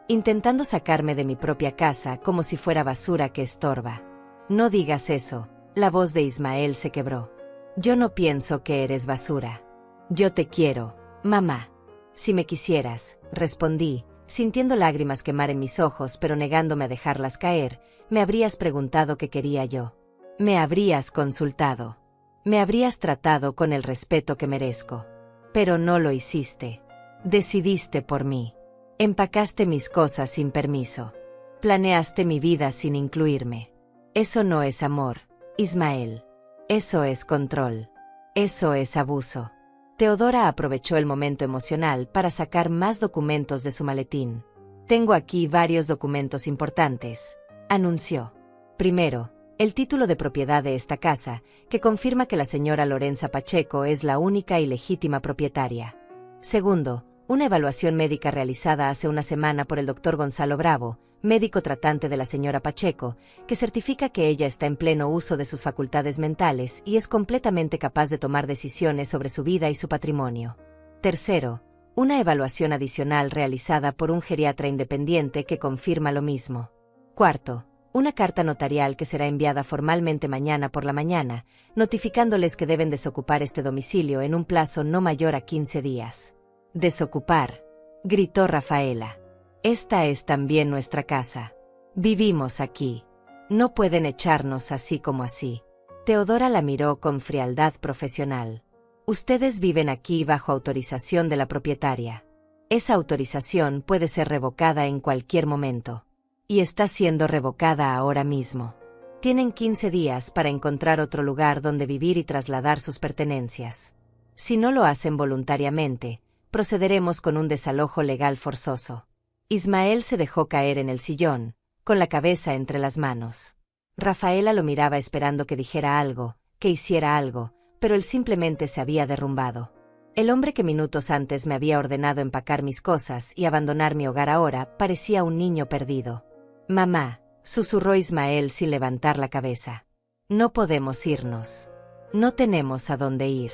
Intentando sacarme de mi propia casa como si fuera basura que estorba. No digas eso, la voz de Ismael se quebró. Yo no pienso que eres basura. Yo te quiero, mamá. Si me quisieras, respondí, sintiendo lágrimas quemar en mis ojos pero negándome a dejarlas caer, me habrías preguntado qué quería yo. Me habrías consultado. Me habrías tratado con el respeto que merezco. Pero no lo hiciste. Decidiste por mí. Empacaste mis cosas sin permiso. Planeaste mi vida sin incluirme. Eso no es amor, Ismael. Eso es control. Eso es abuso. Teodora aprovechó el momento emocional para sacar más documentos de su maletín. Tengo aquí varios documentos importantes, anunció. Primero, el título de propiedad de esta casa, que confirma que la señora Lorenza Pacheco es la única y legítima propietaria. Segundo, una evaluación médica realizada hace una semana por el doctor Gonzalo Bravo, médico tratante de la señora Pacheco, que certifica que ella está en pleno uso de sus facultades mentales y es completamente capaz de tomar decisiones sobre su vida y su patrimonio. Tercero, una evaluación adicional realizada por un geriatra independiente que confirma lo mismo. Cuarto, una carta notarial que será enviada formalmente mañana por la mañana, notificándoles que deben desocupar este domicilio en un plazo no mayor a 15 días. «Desocupar», gritó Rafaela. «Esta es también nuestra casa. Vivimos aquí. No pueden echarnos así como así». Teodora la miró con frialdad profesional. «Ustedes viven aquí bajo autorización de la propietaria. Esa autorización puede ser revocada en cualquier momento. Y está siendo revocada ahora mismo. Tienen 15 días para encontrar otro lugar donde vivir y trasladar sus pertenencias. Si no lo hacen voluntariamente, procederemos con un desalojo legal forzoso». Ismael se dejó caer en el sillón, con la cabeza entre las manos. Rafaela lo miraba esperando que dijera algo, que hiciera algo, pero él simplemente se había derrumbado. El hombre que minutos antes me había ordenado empacar mis cosas y abandonar mi hogar ahora parecía un niño perdido. «Mamá», susurró Ismael sin levantar la cabeza. «No podemos irnos. No tenemos a dónde ir.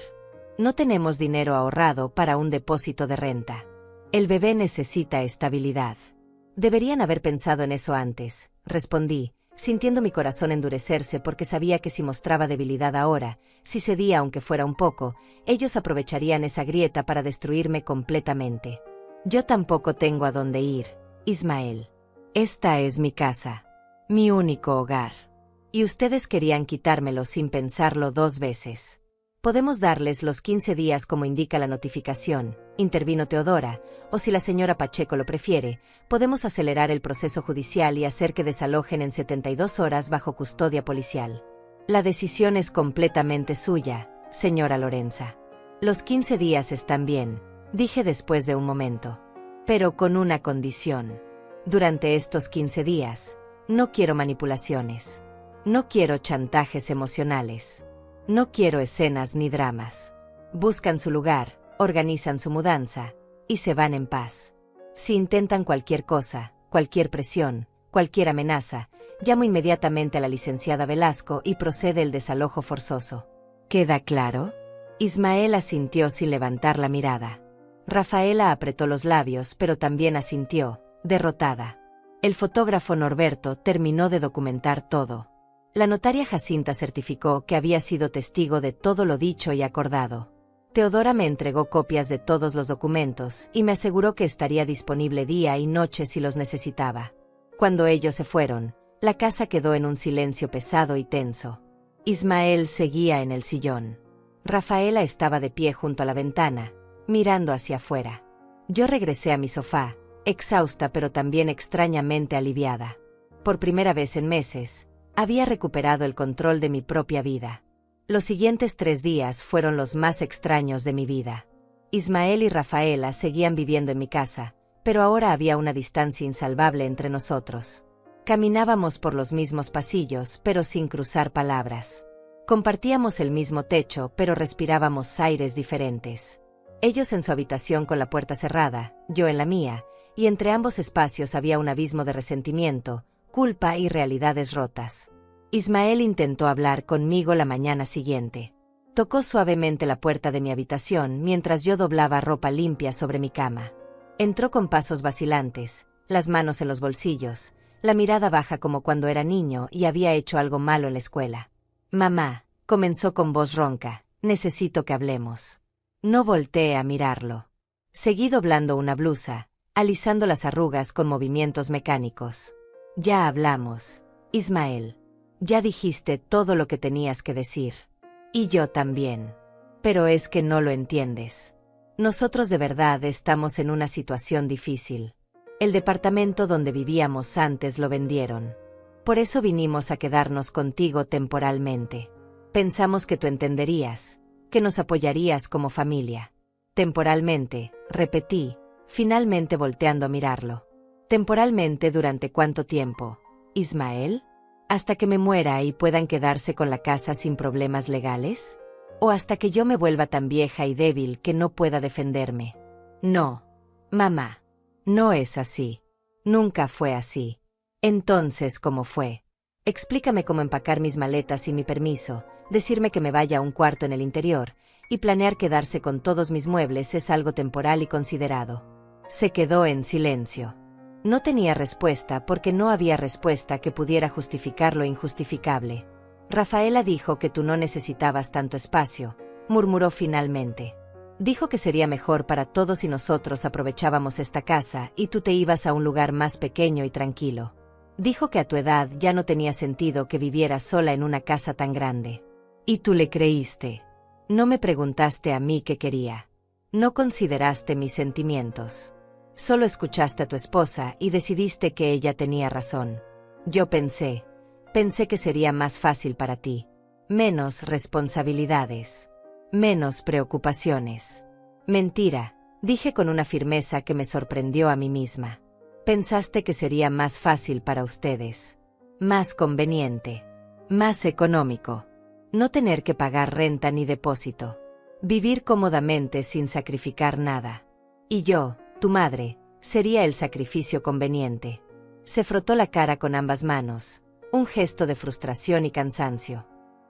No tenemos dinero ahorrado para un depósito de renta. El bebé necesita estabilidad». «Deberían haber pensado en eso antes», respondí, sintiendo mi corazón endurecerse porque sabía que si mostraba debilidad ahora, si cedía aunque fuera un poco, ellos aprovecharían esa grieta para destruirme completamente. «Yo tampoco tengo a dónde ir, Ismael. Esta es mi casa. Mi único hogar. Y ustedes querían quitármelo sin pensarlo 2 veces. Podemos darles los 15 días como indica la notificación», intervino Teodora, «o si la señora Pacheco lo prefiere, podemos acelerar el proceso judicial y hacer que desalojen en 72 horas bajo custodia policial. La decisión es completamente suya, señora Lorenza». «Los 15 días están bien», dije después de un momento. «Pero con una condición. Durante estos 15 días, no quiero manipulaciones. No quiero chantajes emocionales. No quiero escenas ni dramas. Buscan su lugar, organizan su mudanza, y se van en paz. Si intentan cualquier cosa, cualquier presión, cualquier amenaza, llamo inmediatamente a la licenciada Velasco y procede el desalojo forzoso». «¿Queda claro?». Ismael asintió sin levantar la mirada. Rafaela apretó los labios pero también asintió, derrotada. El fotógrafo Norberto terminó de documentar todo. La notaria Jacinta certificó que había sido testigo de todo lo dicho y acordado. Teodora me entregó copias de todos los documentos y me aseguró que estaría disponible día y noche si los necesitaba. Cuando ellos se fueron, la casa quedó en un silencio pesado y tenso. Ismael seguía en el sillón. Rafaela estaba de pie junto a la ventana, mirando hacia afuera. Yo regresé a mi sofá, exhausta pero también extrañamente aliviada. Por primera vez en meses, Había recuperado el control de mi propia vida. Los siguientes 3 días fueron los más extraños de mi vida. Ismael y Rafaela seguían viviendo en mi casa, pero ahora había una distancia insalvable entre nosotros. Caminábamos por los mismos pasillos, pero sin cruzar palabras. Compartíamos el mismo techo, pero respirábamos aires diferentes. Ellos en su habitación con la puerta cerrada, yo en la mía, y entre ambos espacios había un abismo de resentimiento, culpa y realidades rotas. Ismael intentó hablar conmigo la mañana siguiente. Tocó suavemente la puerta de mi habitación mientras yo doblaba ropa limpia sobre mi cama. Entró con pasos vacilantes, las manos en los bolsillos, la mirada baja como cuando era niño y había hecho algo malo en la escuela. «Mamá», comenzó con voz ronca, «necesito que hablemos». No volteé a mirarlo. Seguí doblando una blusa, alisando las arrugas con movimientos mecánicos. «Ya hablamos, Ismael. Ya dijiste todo lo que tenías que decir. Y yo también. Pero es que no lo entiendes. Nosotros de verdad estamos en una situación difícil. El departamento donde vivíamos antes lo vendieron. Por eso vinimos a quedarnos contigo temporalmente. Pensamos que tú entenderías, que nos apoyarías como familia». «Temporalmente», repetí, finalmente volteando a mirarlo. «¿Temporalmente durante cuánto tiempo, Ismael? ¿Hasta que me muera y puedan quedarse con la casa sin problemas legales? ¿O hasta que yo me vuelva tan vieja y débil que no pueda defenderme?» «No, mamá. No es así. Nunca fue así». «Entonces, ¿cómo fue? Explícame cómo empacar mis maletas sin mi permiso, decirme que me vaya a un cuarto en el interior, y planear quedarse con todos mis muebles es algo temporal y considerado». Se quedó en silencio. No tenía respuesta porque no había respuesta que pudiera justificar lo injustificable. «Rafaela dijo que tú no necesitabas tanto espacio», murmuró finalmente. «Dijo que sería mejor para todos si nosotros aprovechábamos esta casa y tú te ibas a un lugar más pequeño y tranquilo. Dijo que a tu edad ya no tenía sentido que vivieras sola en una casa tan grande. Y tú le creíste. No me preguntaste a mí qué quería. No consideraste mis sentimientos. Solo escuchaste a tu esposa y decidiste que ella tenía razón. Yo pensé que sería más fácil para ti. Menos responsabilidades. Menos preocupaciones». «Mentira», dije con una firmeza que me sorprendió a mí misma. «Pensaste que sería más fácil para ustedes. Más conveniente. Más económico. No tener que pagar renta ni depósito. Vivir cómodamente sin sacrificar nada. Y yo, tu madre, sería el sacrificio conveniente». Se frotó la cara con ambas manos, un gesto de frustración y cansancio.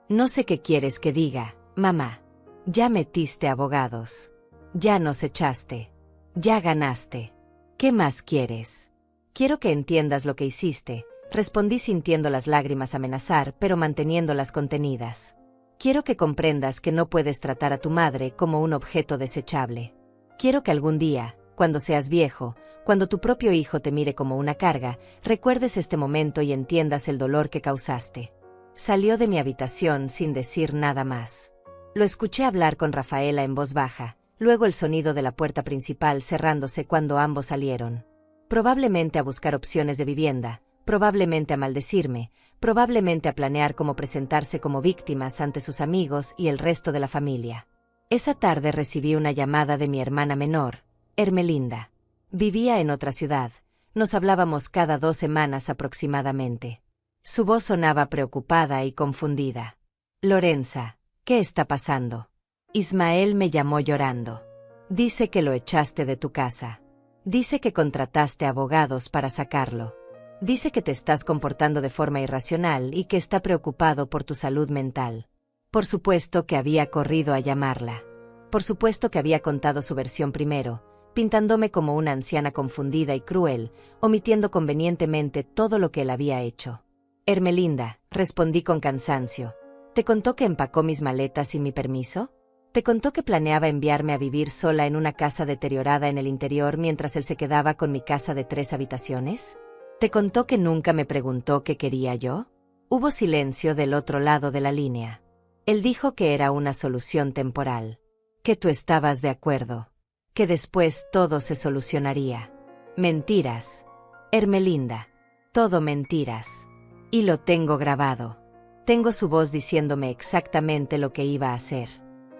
«No sé qué quieres que diga, mamá. Ya metiste abogados. Ya nos echaste. Ya ganaste. ¿Qué más quieres?» «Quiero que entiendas lo que hiciste», respondí sintiendo las lágrimas amenazar pero manteniéndolas contenidas. «Quiero que comprendas que no puedes tratar a tu madre como un objeto desechable. Quiero que algún día, cuando seas viejo, cuando tu propio hijo te mire como una carga, recuerdes este momento y entiendas el dolor que causaste». Salió de mi habitación sin decir nada más. Lo escuché hablar con Rafaela en voz baja, luego el sonido de la puerta principal cerrándose cuando ambos salieron. Probablemente a buscar opciones de vivienda, probablemente a maldecirme, probablemente a planear cómo presentarse como víctimas ante sus amigos y el resto de la familia. Esa tarde recibí una llamada de mi hermana menor, Hermelinda. Vivía en otra ciudad, nos hablábamos cada 2 semanas aproximadamente. Su voz sonaba preocupada y confundida. «Lorenza, ¿qué está pasando? Ismael me llamó llorando. Dice que lo echaste de tu casa. Dice que contrataste abogados para sacarlo. Dice que te estás comportando de forma irracional y que está preocupado por tu salud mental». Por supuesto que había corrido a llamarla. Por supuesto que había contado su versión primero, pintándome como una anciana confundida y cruel, omitiendo convenientemente todo lo que él había hecho. «Hermelinda», respondí con cansancio, «¿te contó que empacó mis maletas sin mi permiso? ¿Te contó que planeaba enviarme a vivir sola en una casa deteriorada en el interior mientras él se quedaba con mi casa de 3 habitaciones? ¿Te contó que nunca me preguntó qué quería yo?» Hubo silencio del otro lado de la línea. Él dijo que era una solución temporal. Que tú estabas de acuerdo. Que después todo se solucionaría. Mentiras. Hermelinda. Todo mentiras. Y lo tengo grabado. Tengo su voz diciéndome exactamente lo que iba a hacer.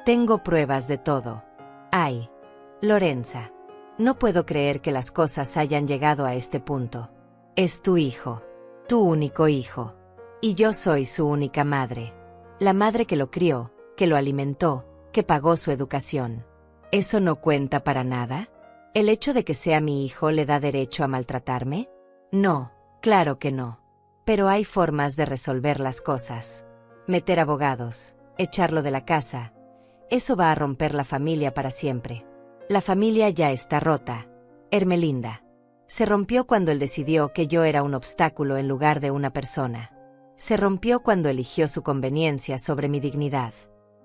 Tengo pruebas de todo. Ay, Lorenza, no puedo creer que las cosas hayan llegado a este punto. Es tu hijo, tu único hijo. Y yo soy su única madre. La madre que lo crió, que lo alimentó, que pagó su educación. ¿Eso no cuenta para nada? ¿El hecho de que sea mi hijo le da derecho a maltratarme? No, claro que no. Pero hay formas de resolver las cosas. Meter abogados, echarlo de la casa. Eso va a romper la familia para siempre. La familia ya está rota. Ermelinda. Se rompió cuando él decidió que yo era un obstáculo en lugar de una persona. Se rompió cuando eligió su conveniencia sobre mi dignidad.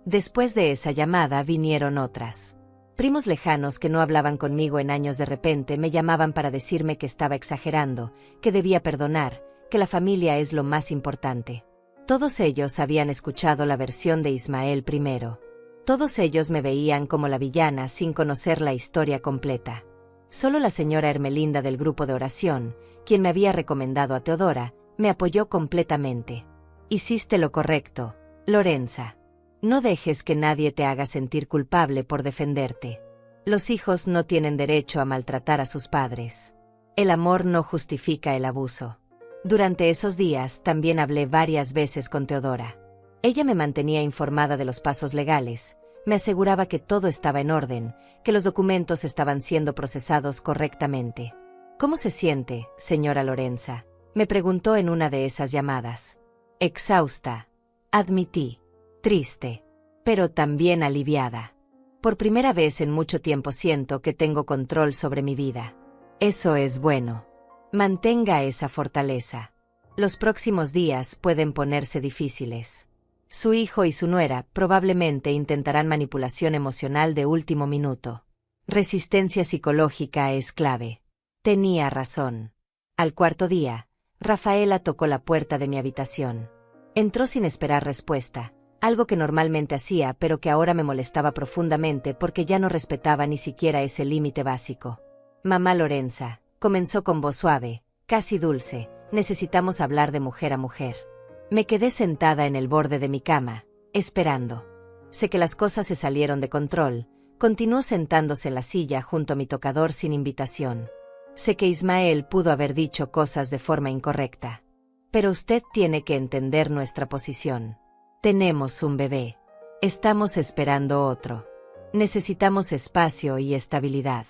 Después de esa llamada vinieron otras. Primos lejanos que no hablaban conmigo en años de repente me llamaban para decirme que estaba exagerando, que debía perdonar, que la familia es lo más importante. Todos ellos habían escuchado la versión de Ismael primero. Todos ellos me veían como la villana sin conocer la historia completa. Solo la señora Ermelinda del grupo de oración, quien me había recomendado a Teodora, me apoyó completamente. Hiciste lo correcto, Lorenza. No dejes que nadie te haga sentir culpable por defenderte. Los hijos no tienen derecho a maltratar a sus padres. El amor no justifica el abuso. Durante esos días también hablé varias veces con Teodora. Ella me mantenía informada de los pasos legales, me aseguraba que todo estaba en orden, que los documentos estaban siendo procesados correctamente. ¿Cómo se siente, señora Lorenza?, me preguntó en una de esas llamadas. Exhausta, admití. Triste, pero también aliviada. Por primera vez en mucho tiempo siento que tengo control sobre mi vida. Eso es bueno. Mantenga esa fortaleza. Los próximos días pueden ponerse difíciles. Su hijo y su nuera probablemente intentarán manipulación emocional de último minuto. Resistencia psicológica es clave. Tenía razón. Al cuarto día, Rafaela tocó la puerta de mi habitación. Entró sin esperar respuesta, algo que normalmente hacía pero que ahora me molestaba profundamente porque ya no respetaba ni siquiera ese límite básico. Mamá Lorenza, comenzó con voz suave, casi dulce, necesitamos hablar de mujer a mujer. Me quedé sentada en el borde de mi cama, esperando. Sé que las cosas se salieron de control. Continuó sentándose en la silla junto a mi tocador sin invitación. Sé que Ismael pudo haber dicho cosas de forma incorrecta. Pero usted tiene que entender nuestra posición. Tenemos un bebé. Estamos esperando otro. Necesitamos espacio y estabilidad.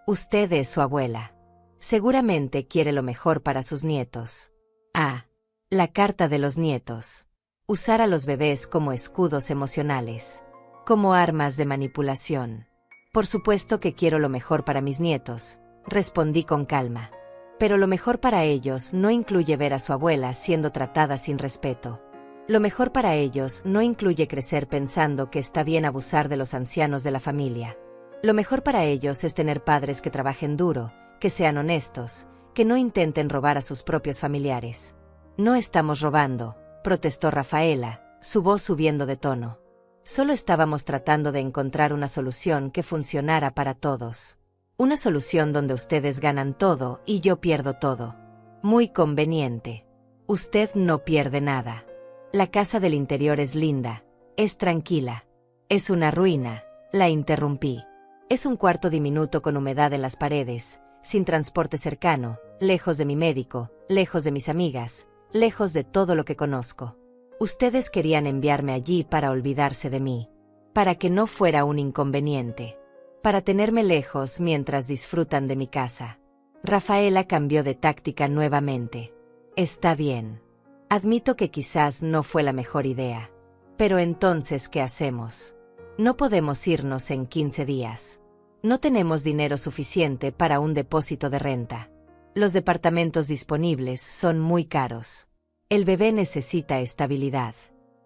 Usted es su abuela. Seguramente quiere lo mejor para sus nietos. Ah, la carta de los nietos. Usar a los bebés como escudos emocionales. Como armas de manipulación. Por supuesto que quiero lo mejor para mis nietos, respondí con calma. Pero lo mejor para ellos no incluye ver a su abuela siendo tratada sin respeto. Lo mejor para ellos no incluye crecer pensando que está bien abusar de los ancianos de la familia. Lo mejor para ellos es tener padres que trabajen duro, que sean honestos, que no intenten robar a sus propios familiares. No estamos robando, protestó Rafaela, su voz subiendo de tono. Solo estábamos tratando de encontrar una solución que funcionara para todos. Una solución donde ustedes ganan todo y yo pierdo todo. Muy conveniente. Usted no pierde nada. La casa del interior es linda, es tranquila. Es una ruina, la interrumpí. Es un cuarto diminuto con humedad en las paredes, sin transporte cercano, lejos de mi médico, lejos de mis amigas, lejos de todo lo que conozco. Ustedes querían enviarme allí para olvidarse de mí, para que no fuera un inconveniente, para tenerme lejos mientras disfrutan de mi casa. Rafaela cambió de táctica nuevamente. Está bien. Admito que quizás no fue la mejor idea. Pero entonces, ¿qué hacemos? No podemos irnos en 15 días. No tenemos dinero suficiente para un depósito de renta. Los departamentos disponibles son muy caros. El bebé necesita estabilidad.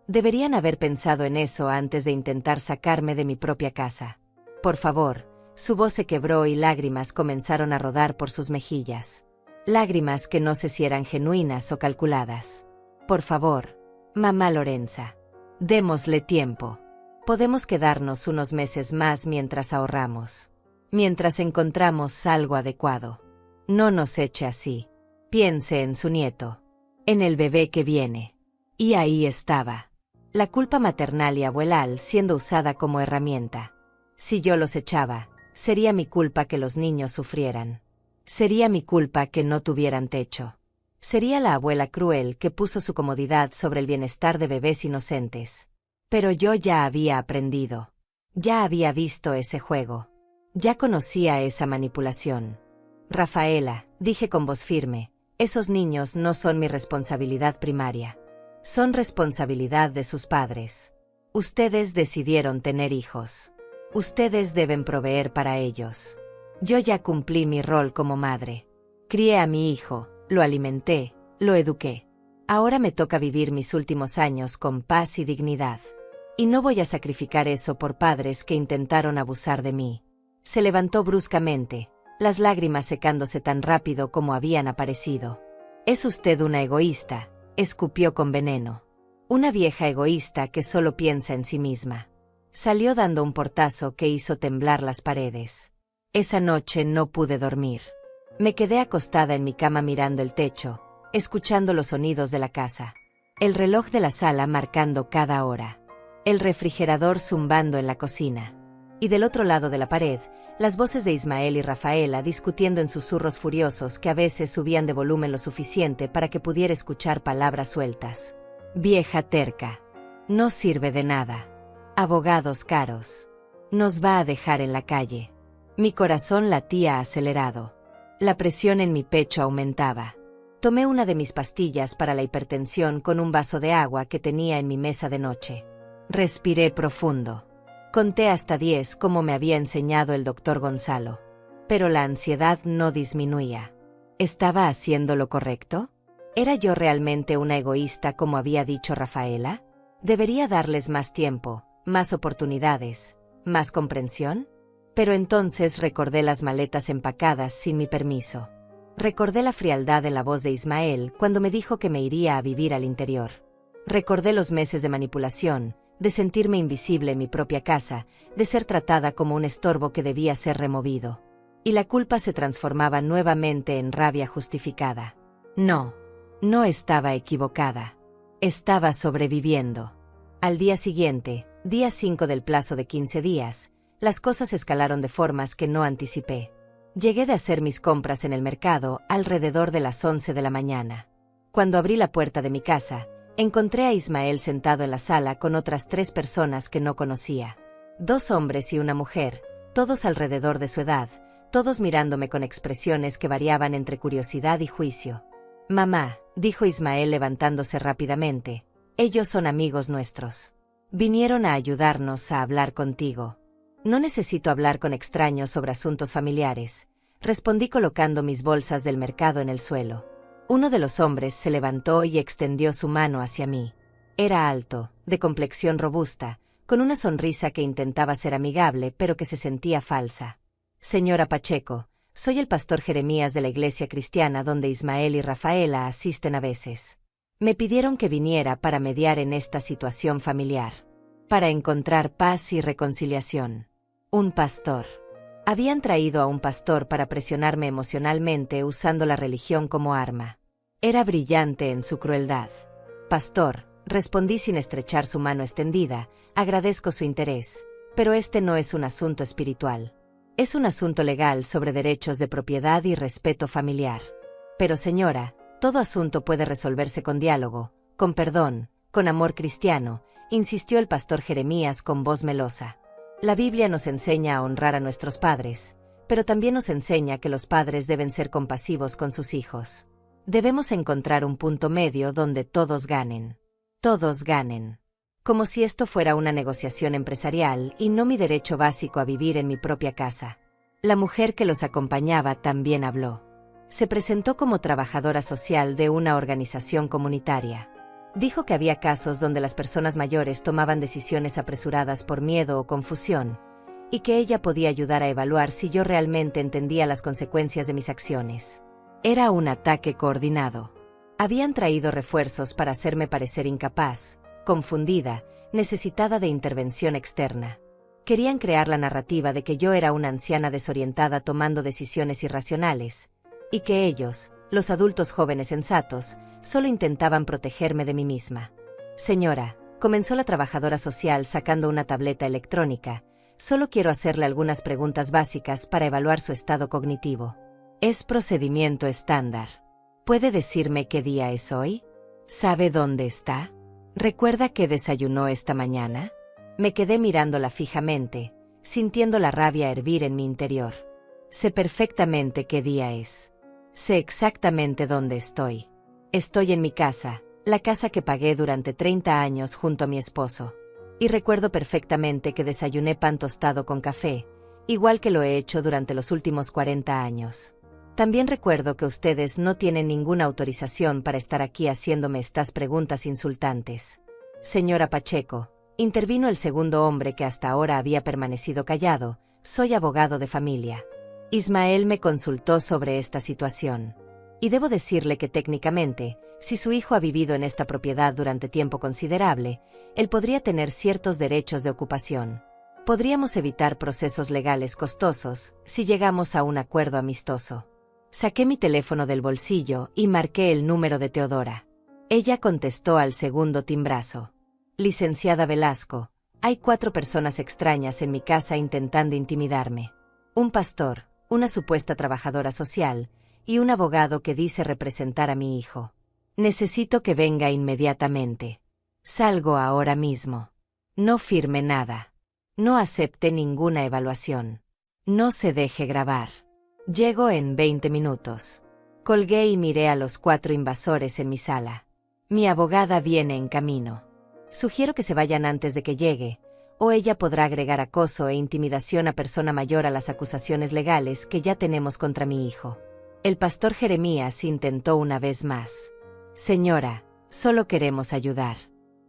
Deberían haber pensado en eso antes de intentar sacarme de mi propia casa. Por favor, su voz se quebró y lágrimas comenzaron a rodar por sus mejillas. Lágrimas que no sé si eran genuinas o calculadas. Por favor, mamá Lorenza, démosle tiempo. Podemos quedarnos unos meses más mientras ahorramos. Mientras encontramos algo adecuado. No nos eche así. Piense en su nieto. en el bebé que viene. Y ahí estaba. La culpa maternal y abuelal siendo usada como herramienta. Si yo los echaba, sería mi culpa que los niños sufrieran. Sería mi culpa que no tuvieran techo. Sería la abuela cruel que puso su comodidad sobre el bienestar de bebés inocentes. Pero yo ya había aprendido. Ya había visto ese juego. Ya conocía esa manipulación. Rafaela, dije con voz firme, esos niños no son mi responsabilidad primaria. Son responsabilidad de sus padres. Ustedes decidieron tener hijos. Ustedes deben proveer para ellos. Yo ya cumplí mi rol como madre. Crié a mi hijo, lo alimenté, lo eduqué. Ahora me toca vivir mis últimos años con paz y dignidad. Y no voy a sacrificar eso por padres que intentaron abusar de mí. Se levantó bruscamente, las lágrimas secándose tan rápido como habían aparecido. Es usted una egoísta, escupió con veneno. Una vieja egoísta que solo piensa en sí misma. Salió dando un portazo que hizo temblar las paredes. Esa noche no pude dormir. Me quedé acostada en mi cama mirando el techo, escuchando los sonidos de la casa. El reloj de la sala marcando cada hora. El refrigerador zumbando en la cocina. Y del otro lado de la pared, las voces de Ismael y Rafaela discutiendo en susurros furiosos que a veces subían de volumen lo suficiente para que pudiera escuchar palabras sueltas. Vieja terca. No sirve de nada. Abogados caros. Nos va a dejar en la calle. Mi corazón latía acelerado. La presión en mi pecho aumentaba. Tomé una de mis pastillas para la hipertensión con un vaso de agua que tenía en mi mesa de noche. Respiré profundo. Conté hasta 10 como me había enseñado el doctor Gonzalo. Pero la ansiedad no disminuía. ¿Estaba haciendo lo correcto? ¿Era yo realmente una egoísta como había dicho Rafaela? ¿Debería darles más tiempo, más oportunidades, más comprensión? Pero entonces recordé las maletas empacadas sin mi permiso. Recordé la frialdad en la voz de Ismael cuando me dijo que me iría a vivir al interior. Recordé los meses de manipulación, de sentirme invisible en mi propia casa, de ser tratada como un estorbo que debía ser removido. Y la culpa se transformaba nuevamente en rabia justificada. No estaba equivocada. Estaba sobreviviendo. Al día siguiente, día 5 del plazo de 15 días, las cosas escalaron de formas que no anticipé. Llegué de hacer mis compras en el mercado alrededor de las 11 de la mañana. Cuando abrí la puerta de mi casa, encontré a Ismael sentado en la sala con otras 3 personas que no conocía. 2 hombres y una mujer, todos alrededor de su edad, todos mirándome con expresiones que variaban entre curiosidad y juicio. Mamá, dijo Ismael levantándose rápidamente, ellos son amigos nuestros. Vinieron a ayudarnos a hablar contigo. No necesito hablar con extraños sobre asuntos familiares, respondí colocando mis bolsas del mercado en el suelo. Uno de los hombres se levantó y extendió su mano hacia mí. Era alto, de complexión robusta, con una sonrisa que intentaba ser amigable pero que se sentía falsa. Señora Pacheco, soy el pastor Jeremías de la iglesia cristiana donde Ismael y Rafaela asisten a veces. Me pidieron que viniera para mediar en esta situación familiar. Para encontrar paz y reconciliación. Un pastor. Habían traído a un pastor para presionarme emocionalmente usando la religión como arma. Era brillante en su crueldad. Pastor, respondí sin estrechar su mano extendida, agradezco su interés, pero este no es un asunto espiritual. Es un asunto legal sobre derechos de propiedad y respeto familiar. Pero señora, todo asunto puede resolverse con diálogo, con perdón, con amor cristiano, insistió el pastor Jeremías con voz melosa. La Biblia nos enseña a honrar a nuestros padres, pero también nos enseña que los padres deben ser compasivos con sus hijos. Debemos encontrar un punto medio donde todos ganen. Todos ganen. Como si esto fuera una negociación empresarial y no mi derecho básico a vivir en mi propia casa. La mujer que los acompañaba también habló. Se presentó como trabajadora social de una organización comunitaria. Dijo que había casos donde las personas mayores tomaban decisiones apresuradas por miedo o confusión, y que ella podía ayudar a evaluar si yo realmente entendía las consecuencias de mis acciones. Era un ataque coordinado. Habían traído refuerzos para hacerme parecer incapaz, confundida, necesitada de intervención externa. Querían crear la narrativa de que yo era una anciana desorientada tomando decisiones irracionales, y que ellos, los adultos jóvenes sensatos, solo intentaban protegerme de mí misma. Señora, comenzó la trabajadora social sacando una tableta electrónica, solo quiero hacerle algunas preguntas básicas para evaluar su estado cognitivo. Es procedimiento estándar. ¿Puede decirme qué día es hoy? ¿Sabe dónde está? ¿Recuerda qué desayunó esta mañana? Me quedé mirándola fijamente, sintiendo la rabia hervir en mi interior. Sé perfectamente qué día es. Sé exactamente dónde estoy. Estoy en mi casa, la casa que pagué durante 30 años junto a mi esposo. Y recuerdo perfectamente que desayuné pan tostado con café, igual que lo he hecho durante los últimos 40 años. También recuerdo que ustedes no tienen ninguna autorización para estar aquí haciéndome estas preguntas insultantes. Señora Pacheco, intervino el segundo hombre que hasta ahora había permanecido callado, soy abogado de familia. Ismael me consultó sobre esta situación. Y debo decirle que técnicamente, si su hijo ha vivido en esta propiedad durante tiempo considerable, él podría tener ciertos derechos de ocupación. Podríamos evitar procesos legales costosos si llegamos a un acuerdo amistoso. Saqué mi teléfono del bolsillo y marqué el número de Teodora. Ella contestó al segundo timbrazo. Licenciada Velasco, hay 4 personas extrañas en mi casa intentando intimidarme. Un pastor, una supuesta trabajadora social, y un abogado que dice representar a mi hijo. Necesito que venga inmediatamente. Salgo ahora mismo. No firme nada. No acepte ninguna evaluación. No se deje grabar. Llego en 20 minutos. Colgué y miré a los 4 invasores en mi sala. Mi abogada viene en camino. Sugiero que se vayan antes de que llegue, o ella podrá agregar acoso e intimidación a persona mayor a las acusaciones legales que ya tenemos contra mi hijo. El pastor Jeremías intentó una vez más. Señora, solo queremos ayudar.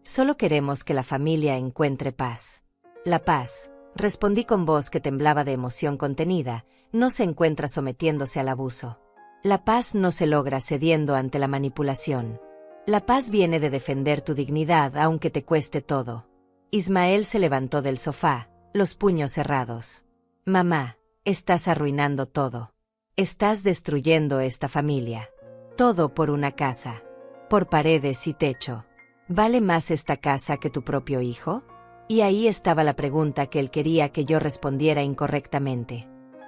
Solo queremos que la familia encuentre paz. La paz, respondí con voz que temblaba de emoción contenida, no se encuentra sometiéndose al abuso. La paz no se logra cediendo ante la manipulación. La paz viene de defender tu dignidad aunque te cueste todo. Ismael se levantó del sofá, los puños cerrados. Mamá, estás arruinando todo. Estás destruyendo esta familia. Todo por una casa. Por paredes y techo. ¿Vale más esta casa que tu propio hijo? Y ahí estaba la pregunta que él quería que yo respondiera incorrectamente.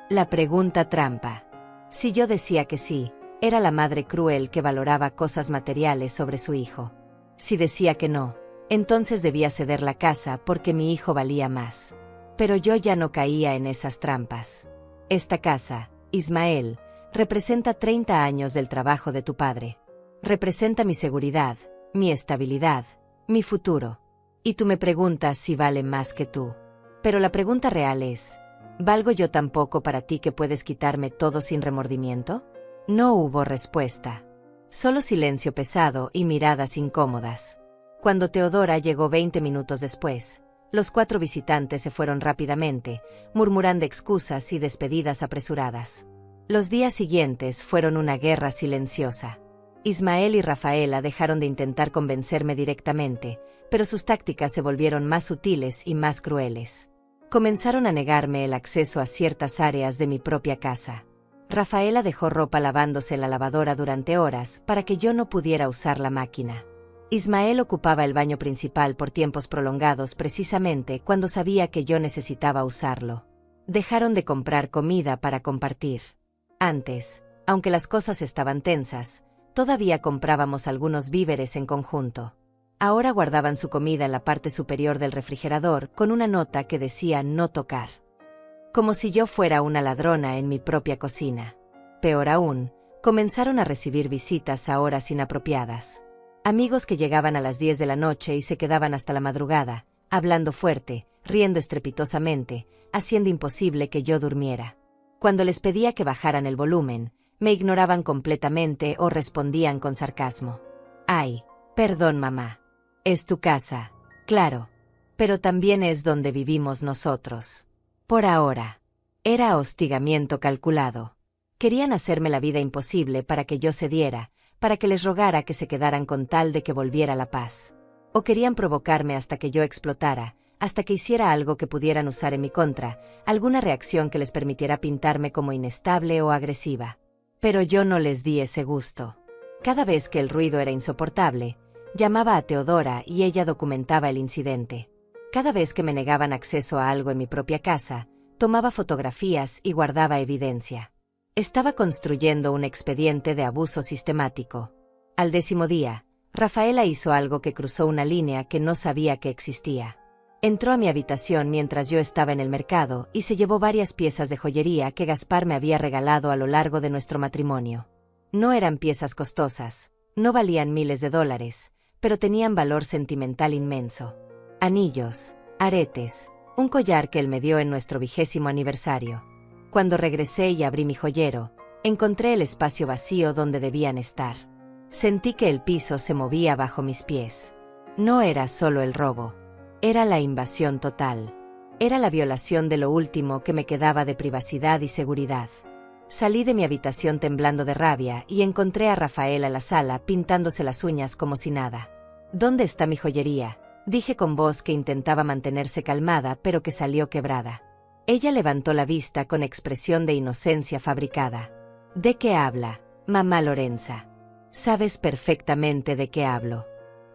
La pregunta trampa. Si yo decía que sí, era la madre cruel que valoraba cosas materiales sobre su hijo. Si decía que no, entonces debía ceder la casa porque mi hijo valía más. Pero yo ya no caía en esas trampas. Esta casa, Ismael, representa 30 años del trabajo de tu padre. Representa mi seguridad, mi estabilidad, mi futuro. Y tú me preguntas si vale más que tú. Pero la pregunta real es, ¿valgo yo tan poco para ti que puedes quitarme todo sin remordimiento? No hubo respuesta. Solo silencio pesado y miradas incómodas. Cuando Teodora llegó 20 minutos después, los 4 visitantes se fueron rápidamente, murmurando excusas y despedidas apresuradas. Los días siguientes fueron una guerra silenciosa. Ismael y Rafaela dejaron de intentar convencerme directamente, pero sus tácticas se volvieron más sutiles y más crueles. Comenzaron a negarme el acceso a ciertas áreas de mi propia casa. Rafaela dejó ropa lavándose en la lavadora durante horas para que yo no pudiera usar la máquina. Ismael ocupaba el baño principal por tiempos prolongados precisamente cuando sabía que yo necesitaba usarlo. Dejaron de comprar comida para compartir. Antes, aunque las cosas estaban tensas, todavía comprábamos algunos víveres en conjunto. Ahora guardaban su comida en la parte superior del refrigerador con una nota que decía no tocar. Como si yo fuera una ladrona en mi propia cocina. Peor aún, comenzaron a recibir visitas a horas inapropiadas. Amigos que llegaban a las 10 de la noche y se quedaban hasta la madrugada, hablando fuerte, riendo estrepitosamente, haciendo imposible que yo durmiera. Cuando les pedía que bajaran el volumen, me ignoraban completamente o respondían con sarcasmo. Ay, perdón mamá. Es tu casa, claro. Pero también es donde vivimos nosotros. Por ahora. Era hostigamiento calculado. Querían hacerme la vida imposible para que yo cediera, para que les rogara que se quedaran con tal de que volviera la paz. O querían provocarme hasta que yo explotara, hasta que hiciera algo que pudieran usar en mi contra, alguna reacción que les permitiera pintarme como inestable o agresiva. Pero yo no les di ese gusto. Cada vez que el ruido era insoportable, llamaba a Teodora y ella documentaba el incidente. Cada vez que me negaban acceso a algo en mi propia casa, tomaba fotografías y guardaba evidencia. Estaba construyendo un expediente de abuso sistemático. Al 10º día, Rafaela hizo algo que cruzó una línea que no sabía que existía. Entró a mi habitación mientras yo estaba en el mercado y se llevó varias piezas de joyería que Gaspar me había regalado a lo largo de nuestro matrimonio. No eran piezas costosas, no valían miles de dólares, pero tenían valor sentimental inmenso. Anillos, aretes, un collar que él me dio en nuestro 20º aniversario. Cuando regresé y abrí mi joyero, encontré el espacio vacío donde debían estar. Sentí que el piso se movía bajo mis pies. No era solo el robo. Era la invasión total. Era la violación de lo último que me quedaba de privacidad y seguridad. Salí de mi habitación temblando de rabia y encontré a Rafaela en la sala pintándose las uñas como si nada. ¿Dónde está mi joyería?, dije con voz que intentaba mantenerse calmada pero que salió quebrada. Ella levantó la vista con expresión de inocencia fabricada. ¿De qué habla, mamá Lorenza? Sabes perfectamente de qué hablo.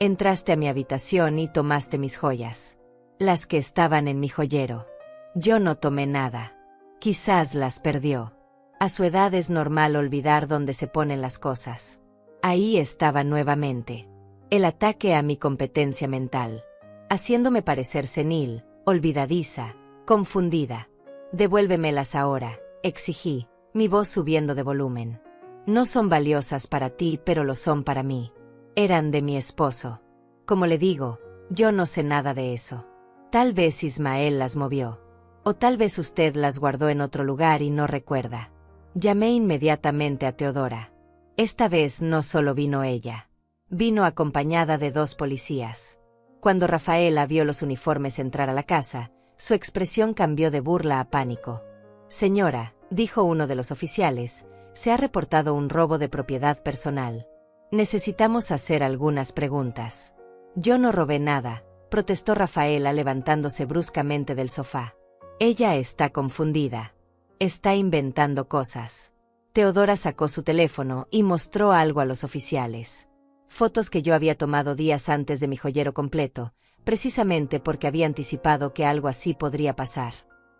Entraste a mi habitación y tomaste mis joyas. Las que estaban en mi joyero. Yo no tomé nada. Quizás las perdió. A su edad es normal olvidar dónde se ponen las cosas. Ahí estaba nuevamente. El ataque a mi competencia mental. Haciéndome parecer senil, olvidadiza, confundida. Devuélvemelas ahora, exigí, mi voz subiendo de volumen. No son valiosas para ti, pero lo son para mí. Eran de mi esposo. Como le digo, yo no sé nada de eso. Tal vez Ismael las movió. O tal vez usted las guardó en otro lugar y no recuerda. Llamé inmediatamente a Teodora. Esta vez no solo vino ella. Vino acompañada de 2 policías. Cuando Rafaela vio los uniformes entrar a la casa, su expresión cambió de burla a pánico. Señora, dijo uno de los oficiales, se ha reportado un robo de propiedad personal. Necesitamos hacer algunas preguntas. Yo no robé nada, protestó Rafaela levantándose bruscamente del sofá. Ella está confundida. Está inventando cosas. Teodora sacó su teléfono y mostró algo a los oficiales. Fotos que yo había tomado días antes de mi joyero completo, precisamente porque había anticipado que algo así podría pasar.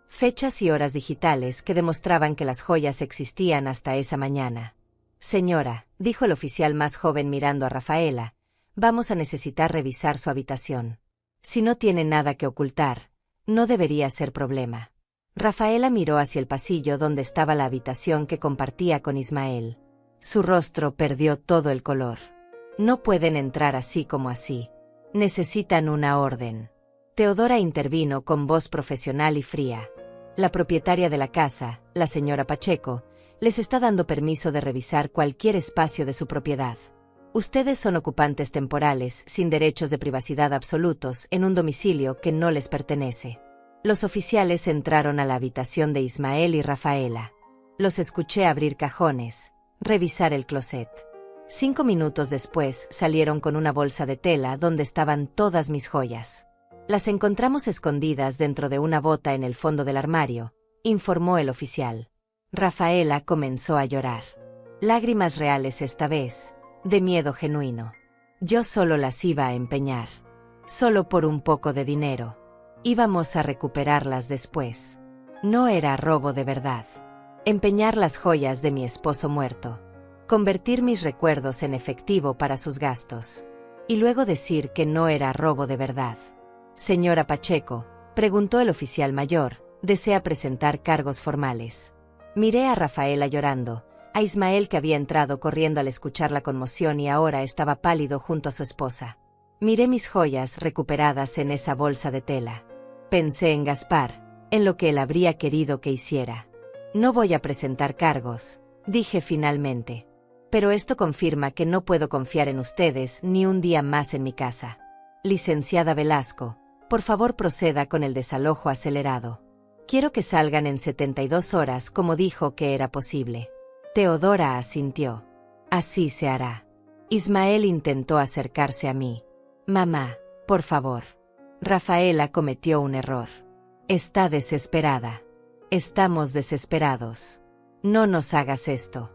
Fechas y horas digitales que demostraban que las joyas existían hasta esa mañana. Señora, dijo el oficial más joven mirando a Rafaela, vamos a necesitar revisar su habitación. Si no tiene nada que ocultar, no debería ser problema. Rafaela miró hacia el pasillo donde estaba la habitación que compartía con Ismael. Su rostro perdió todo el color. No pueden entrar así como así. Necesitan una orden. Teodora intervino con voz profesional y fría. La propietaria de la casa, la señora Pacheco, les está dando permiso de revisar cualquier espacio de su propiedad. Ustedes son ocupantes temporales, sin derechos de privacidad absolutos, en un domicilio que no les pertenece. Los oficiales entraron a la habitación de Ismael y Rafaela. Los escuché abrir cajones, revisar el closet. 5 minutos después salieron con una bolsa de tela donde estaban todas mis joyas. Las encontramos escondidas dentro de una bota en el fondo del armario, informó el oficial. Rafaela comenzó a llorar. Lágrimas reales esta vez, de miedo genuino. Yo solo las iba a empeñar. Solo por un poco de dinero. Íbamos a recuperarlas después. No era robo de verdad. Empeñar las joyas de mi esposo muerto. Convertir mis recuerdos en efectivo para sus gastos. Y luego decir que no era robo de verdad. Señora Pacheco, preguntó el oficial mayor, ¿desea presentar cargos formales? Miré a Rafaela llorando, a Ismael que había entrado corriendo al escuchar la conmoción y ahora estaba pálido junto a su esposa. Miré mis joyas recuperadas en esa bolsa de tela. Pensé en Gaspar, en lo que él habría querido que hiciera. No voy a presentar cargos, dije finalmente. Pero esto confirma que no puedo confiar en ustedes ni un día más en mi casa. Licenciada Velasco, por favor proceda con el desalojo acelerado. Quiero que salgan en 72 horas como dijo que era posible. Teodora asintió. Así se hará. Ismael intentó acercarse a mí. Mamá, por favor. Rafaela cometió un error. Está desesperada. Estamos desesperados. No nos hagas esto.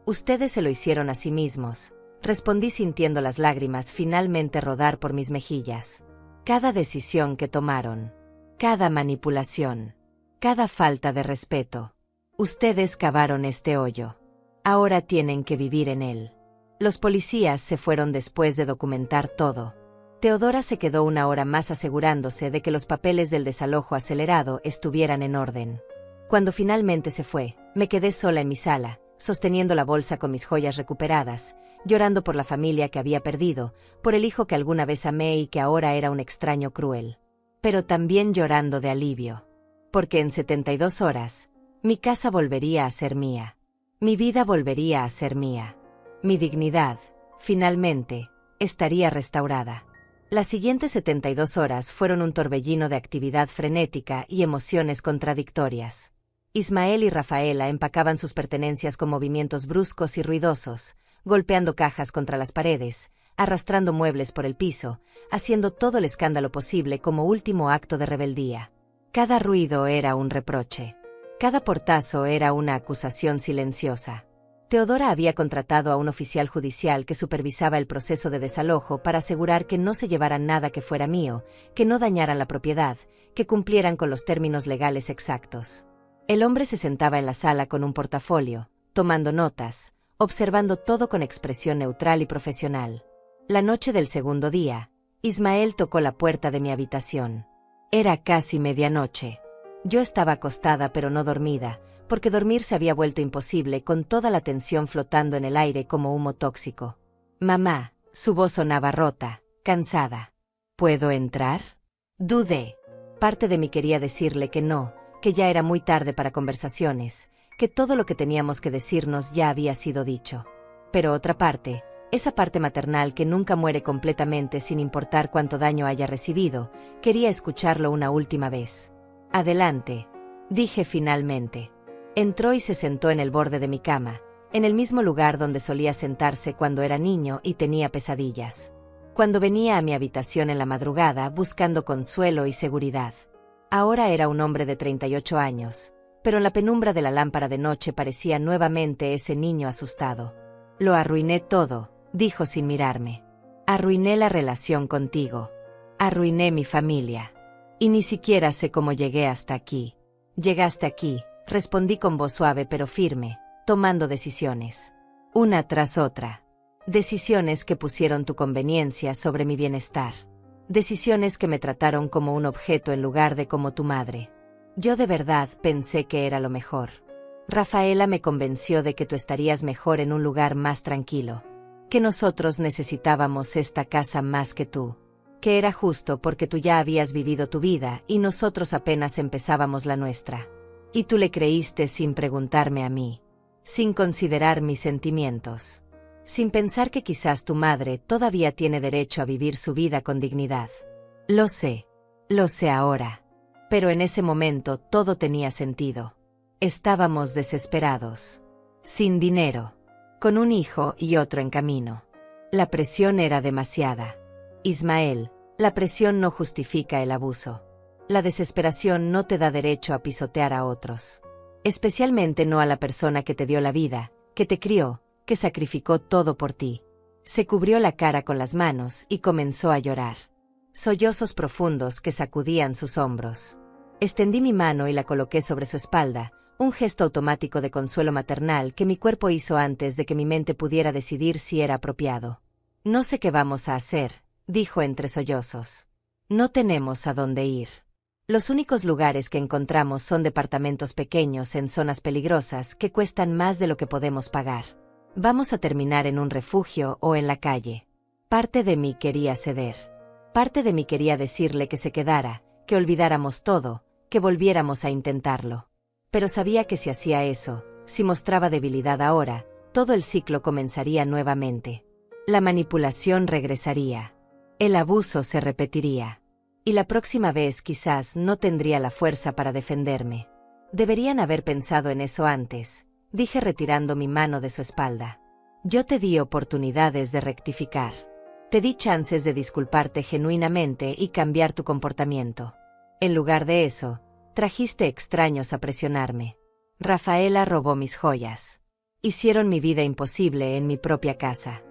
Ustedes se lo hicieron a sí mismos. respondí sintiendo las lágrimas finalmente rodar por mis mejillas. Cada decisión que tomaron, cada manipulación, cada falta de respeto. Ustedes cavaron este hoyo. Ahora tienen que vivir en él. Los policías se fueron después de documentar todo. Teodora se quedó una hora más asegurándose de que los papeles del desalojo acelerado estuvieran en orden. Cuando finalmente se fue, me quedé sola en mi sala, sosteniendo la bolsa con mis joyas recuperadas, llorando por la familia que había perdido, por el hijo que alguna vez amé y que ahora era un extraño cruel. Pero también llorando de alivio. Porque en 72 horas, mi casa volvería a ser mía. Mi vida volvería a ser mía. Mi dignidad, finalmente, estaría restaurada. Las siguientes 72 horas fueron un torbellino de actividad frenética y emociones contradictorias. Ismael y Rafaela empacaban sus pertenencias con movimientos bruscos y ruidosos, golpeando cajas contra las paredes, arrastrando muebles por el piso, haciendo todo el escándalo posible como último acto de rebeldía. Cada ruido era un reproche. Cada portazo era una acusación silenciosa. Teodora había contratado a un oficial judicial que supervisaba el proceso de desalojo para asegurar que no se llevaran nada que fuera mío, que no dañaran la propiedad, que cumplieran con los términos legales exactos. El hombre se sentaba en la sala con un portafolio, tomando notas, observando todo con expresión neutral y profesional. La noche del segundo día, Ismael tocó la puerta de mi habitación. Era casi medianoche. Yo estaba acostada pero no dormida, porque dormir se había vuelto imposible con toda la tensión flotando en el aire como humo tóxico. «Mamá», su voz sonaba rota, cansada. «¿Puedo entrar?». Dudé. Parte de mí quería decirle que no, que ya era muy tarde para conversaciones, que todo lo que teníamos que decirnos ya había sido dicho. Pero otra parte, esa parte maternal que nunca muere completamente sin importar cuánto daño haya recibido, quería escucharlo una última vez. «Adelante», dije finalmente. Entró y se sentó en el borde de mi cama, en el mismo lugar donde solía sentarse cuando era niño y tenía pesadillas. Cuando venía a mi habitación en la madrugada buscando consuelo y seguridad. Ahora era un hombre de 38 años, pero en la penumbra de la lámpara de noche parecía nuevamente ese niño asustado. «Lo arruiné todo», dijo sin mirarme. «Arruiné la relación contigo. Arruiné mi familia. Y ni siquiera sé cómo llegué hasta aquí». «Llegaste aquí», respondí con voz suave pero firme, tomando decisiones. Una tras otra. Decisiones que pusieron tu conveniencia sobre mi bienestar. Decisiones que me trataron como un objeto en lugar de como tu madre. Yo de verdad pensé que era lo mejor. Rafaela me convenció de que tú estarías mejor en un lugar más tranquilo. Que nosotros necesitábamos esta casa más que tú. Que era justo porque tú ya habías vivido tu vida y nosotros apenas empezábamos la nuestra. Y tú le creíste sin preguntarme a mí, sin considerar mis sentimientos, sin pensar que quizás tu madre todavía tiene derecho a vivir su vida con dignidad. Lo sé ahora. Pero en ese momento todo tenía sentido. Estábamos desesperados, sin dinero, con un hijo y otro en camino. La presión era demasiada. Ismael, la presión no justifica el abuso. La desesperación no te da derecho a pisotear a otros. Especialmente no a la persona que te dio la vida, que te crió, que sacrificó todo por ti. Se cubrió la cara con las manos y comenzó a llorar. Sollozos profundos que sacudían sus hombros. Extendí mi mano y la coloqué sobre su espalda, un gesto automático de consuelo maternal que mi cuerpo hizo antes de que mi mente pudiera decidir si era apropiado. «No sé qué vamos a hacer», dijo entre sollozos. «No tenemos a dónde ir. Los únicos lugares que encontramos son departamentos pequeños en zonas peligrosas que cuestan más de lo que podemos pagar. Vamos a terminar en un refugio o en la calle». Parte de mí quería ceder. Parte de mí quería decirle que se quedara, que olvidáramos todo, que volviéramos a intentarlo. Pero sabía que si hacía eso, si mostraba debilidad ahora, todo el ciclo comenzaría nuevamente. La manipulación regresaría. El abuso se repetiría. Y la próxima vez quizás no tendría la fuerza para defenderme. Deberían haber pensado en eso antes, dije retirando mi mano de su espalda. Yo te di oportunidades de rectificar. Te di chances de disculparte genuinamente y cambiar tu comportamiento. En lugar de eso, trajiste extraños a presionarme. Rafaela robó mis joyas. Hicieron mi vida imposible en mi propia casa.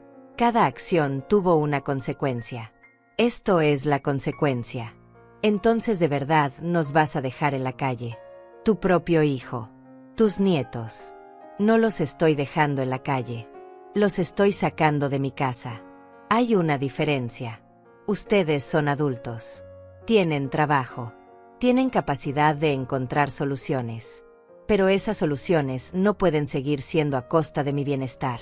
Cada acción tuvo una consecuencia. Esto es la consecuencia. Entonces de verdad nos vas a dejar en la calle. Tu propio hijo. Tus nietos. No los estoy dejando en la calle. Los estoy sacando de mi casa. Hay una diferencia. Ustedes son adultos. Tienen trabajo. Tienen capacidad de encontrar soluciones. Pero esas soluciones no pueden seguir siendo a costa de mi bienestar.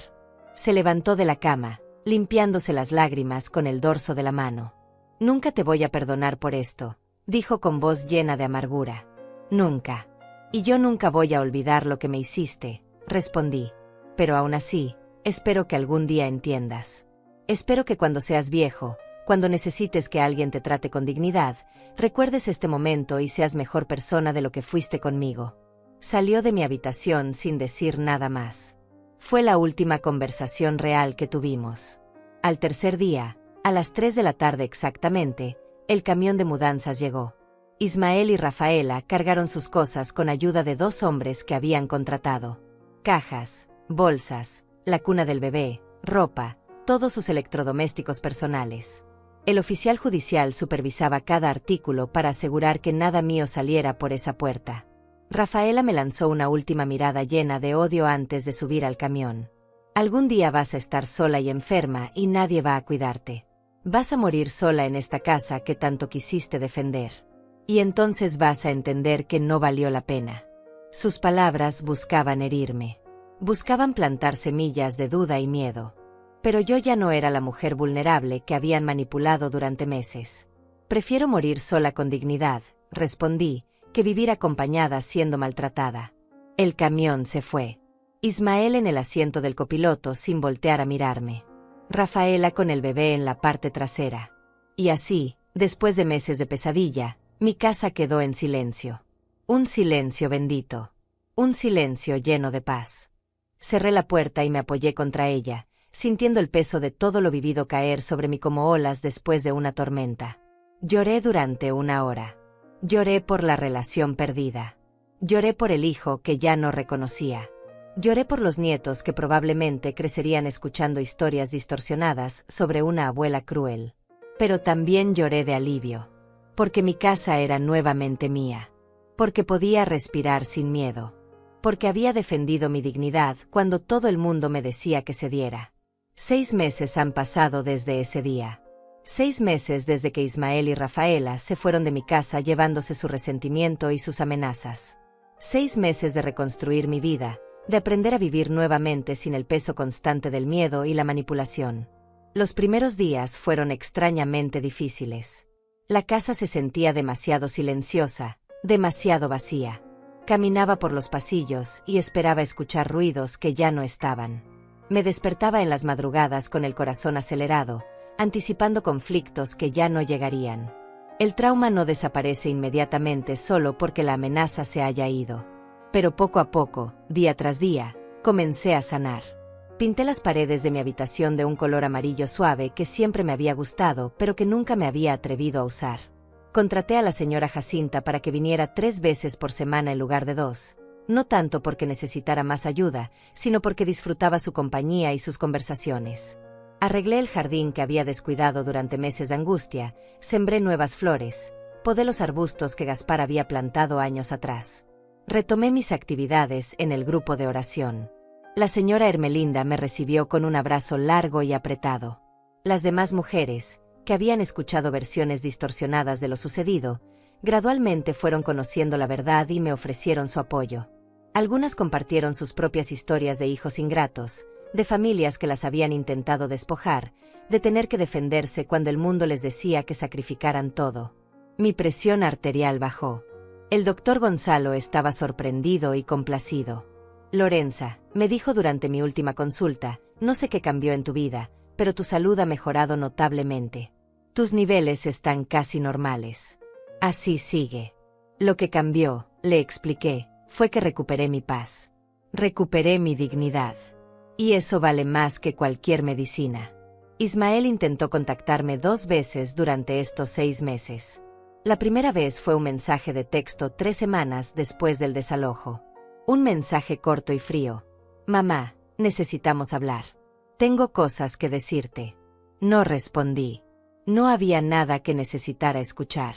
Se levantó de la cama, limpiándose las lágrimas con el dorso de la mano. Nunca te voy a perdonar por esto, dijo con voz llena de amargura. Nunca. Y yo nunca voy a olvidar lo que me hiciste, respondí. Pero aún así, espero que algún día entiendas. Espero que cuando seas viejo, cuando necesites que alguien te trate con dignidad, recuerdes este momento y seas mejor persona de lo que fuiste conmigo. Salió de mi habitación sin decir nada más. Fue la última conversación real que tuvimos. Al tercer día, a las 3 de la tarde exactamente, el camión de mudanzas llegó. Ismael y Rafaela cargaron sus cosas con ayuda de 2 hombres que habían contratado. Cajas, bolsas, la cuna del bebé, ropa, todos sus electrodomésticos personales. El oficial judicial supervisaba cada artículo para asegurar que nada mío saliera por esa puerta. Rafaela me lanzó una última mirada llena de odio antes de subir al camión. Algún día vas a estar sola y enferma y nadie va a cuidarte. Vas a morir sola en esta casa que tanto quisiste defender. Y entonces vas a entender que no valió la pena. Sus palabras buscaban herirme. Buscaban plantar semillas de duda y miedo. Pero yo ya no era la mujer vulnerable que habían manipulado durante meses. Prefiero morir sola con dignidad, respondí, que vivir acompañada siendo maltratada. El camión se fue. Ismael en el asiento del copiloto sin voltear a mirarme. Rafaela con el bebé en la parte trasera. Y así, después de meses de pesadilla, mi casa quedó en silencio. Un silencio bendito. Un silencio lleno de paz. Cerré la puerta y me apoyé contra ella, sintiendo el peso de todo lo vivido caer sobre mí como olas después de una tormenta. Lloré durante 1 hora. Lloré por la relación perdida. Lloré por el hijo que ya no reconocía. Lloré por los nietos que probablemente crecerían escuchando historias distorsionadas sobre una abuela cruel. Pero también lloré de alivio. Porque mi casa era nuevamente mía. Porque podía respirar sin miedo. Porque había defendido mi dignidad cuando todo el mundo me decía que cediera. 6 meses han pasado desde ese día. 6 meses desde que Ismael y Rafaela se fueron de mi casa llevándose su resentimiento y sus amenazas. 6 meses de reconstruir mi vida, de aprender a vivir nuevamente sin el peso constante del miedo y la manipulación. Los primeros días fueron extrañamente difíciles. La casa se sentía demasiado silenciosa, demasiado vacía. Caminaba por los pasillos y esperaba escuchar ruidos que ya no estaban. Me despertaba en las madrugadas con el corazón acelerado, anticipando conflictos que ya no llegarían. El trauma no desaparece inmediatamente solo porque la amenaza se haya ido. Pero poco a poco, día tras día, comencé a sanar. Pinté las paredes de mi habitación de un color amarillo suave que siempre me había gustado, pero que nunca me había atrevido a usar. Contraté a la señora Jacinta para que viniera 3 veces por semana en lugar de 2. No tanto porque necesitara más ayuda, sino porque disfrutaba su compañía y sus conversaciones. Arreglé el jardín que había descuidado durante meses de angustia, sembré nuevas flores, podé los arbustos que Gaspar había plantado años atrás. Retomé mis actividades en el grupo de oración. La señora Hermelinda me recibió con un abrazo largo y apretado. Las demás mujeres, que habían escuchado versiones distorsionadas de lo sucedido, gradualmente fueron conociendo la verdad y me ofrecieron su apoyo. Algunas compartieron sus propias historias de hijos ingratos, de familias que las habían intentado despojar, de tener que defenderse cuando el mundo les decía que sacrificaran todo. Mi presión arterial bajó. El doctor Gonzalo estaba sorprendido y complacido. Lorenza, me dijo durante mi última consulta, no sé qué cambió en tu vida, pero tu salud ha mejorado notablemente. Tus niveles están casi normales. Así sigue. Lo que cambió, le expliqué, fue que recuperé mi paz. Recuperé mi dignidad. Y eso vale más que cualquier medicina. Ismael intentó contactarme 2 veces durante estos 6 meses. La primera vez fue un mensaje de texto 3 semanas después del desalojo. Un mensaje corto y frío. Mamá, necesitamos hablar. Tengo cosas que decirte. No respondí. No había nada que necesitara escuchar.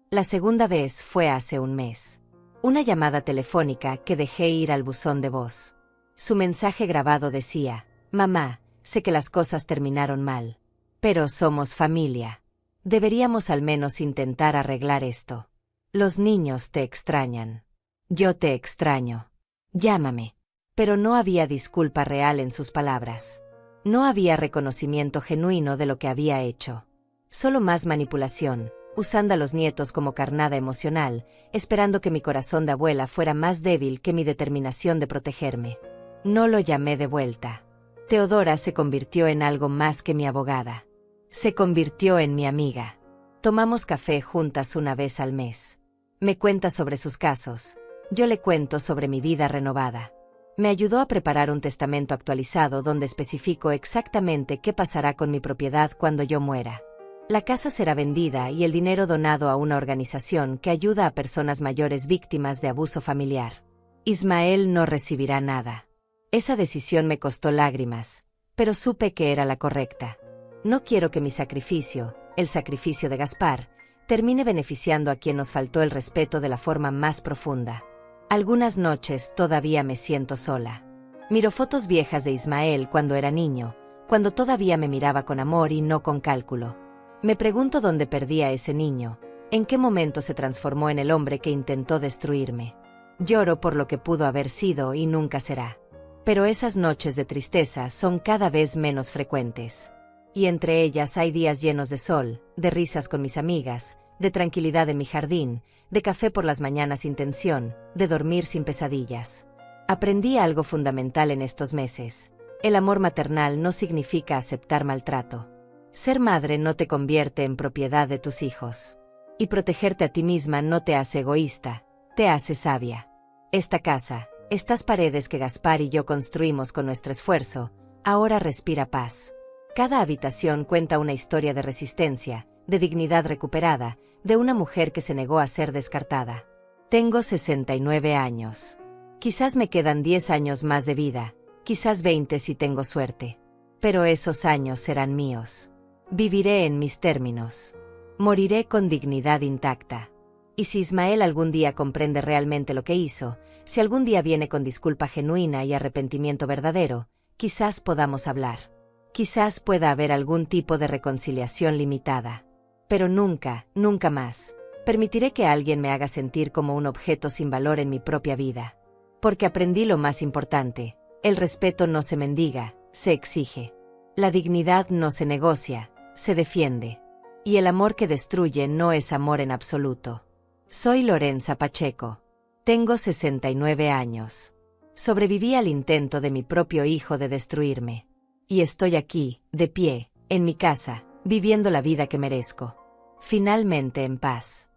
La segunda vez fue hace un mes. Una llamada telefónica que dejé ir al buzón de voz. Su mensaje grabado decía: «Mamá, sé que las cosas terminaron mal. Pero somos familia. Deberíamos al menos intentar arreglar esto. Los niños te extrañan. Yo te extraño. Llámame». Pero no había disculpa real en sus palabras. No había reconocimiento genuino de lo que había hecho. Solo más manipulación, usando a los nietos como carnada emocional, esperando que mi corazón de abuela fuera más débil que mi determinación de protegerme. No lo llamé de vuelta. Teodora se convirtió en algo más que mi abogada. Se convirtió en mi amiga. Tomamos café juntas una vez al mes. Me cuenta sobre sus casos. Yo le cuento sobre mi vida renovada. Me ayudó a preparar un testamento actualizado donde especifico exactamente qué pasará con mi propiedad cuando yo muera. La casa será vendida y el dinero donado a una organización que ayuda a personas mayores víctimas de abuso familiar. Ismael no recibirá nada. Esa decisión me costó lágrimas, pero supe que era la correcta. No quiero que mi sacrificio, el sacrificio de Gaspar, termine beneficiando a quien nos faltó el respeto de la forma más profunda. Algunas noches todavía me siento sola. Miro fotos viejas de Ismael cuando era niño, cuando todavía me miraba con amor y no con cálculo. Me pregunto dónde perdí a ese niño, en qué momento se transformó en el hombre que intentó destruirme. Lloro por lo que pudo haber sido y nunca será. Pero esas noches de tristeza son cada vez menos frecuentes. Y entre ellas hay días llenos de sol, de risas con mis amigas, de tranquilidad en mi jardín, de café por las mañanas sin tensión, de dormir sin pesadillas. Aprendí algo fundamental en estos meses. El amor maternal no significa aceptar maltrato. Ser madre no te convierte en propiedad de tus hijos. Y protegerte a ti misma no te hace egoísta, te hace sabia. Esta casa, estas paredes que Gaspar y yo construimos con nuestro esfuerzo, ahora respira paz. Cada habitación cuenta una historia de resistencia, de dignidad recuperada, de una mujer que se negó a ser descartada. Tengo 69 años. Quizás me quedan 10 años más de vida, quizás 20 si tengo suerte. Pero esos años serán míos. Viviré en mis términos. Moriré con dignidad intacta. Y si Ismael algún día comprende realmente lo que hizo, si algún día viene con disculpa genuina y arrepentimiento verdadero, quizás podamos hablar. Quizás pueda haber algún tipo de reconciliación limitada. Pero nunca, nunca más, permitiré que alguien me haga sentir como un objeto sin valor en mi propia vida. Porque aprendí lo más importante: el respeto no se mendiga, se exige. La dignidad no se negocia, se defiende. Y el amor que destruye no es amor en absoluto. Soy Lorenza Pacheco. Tengo 69 años. Sobreviví al intento de mi propio hijo de destruirme. Y estoy aquí, de pie, en mi casa, viviendo la vida que merezco. Finalmente en paz.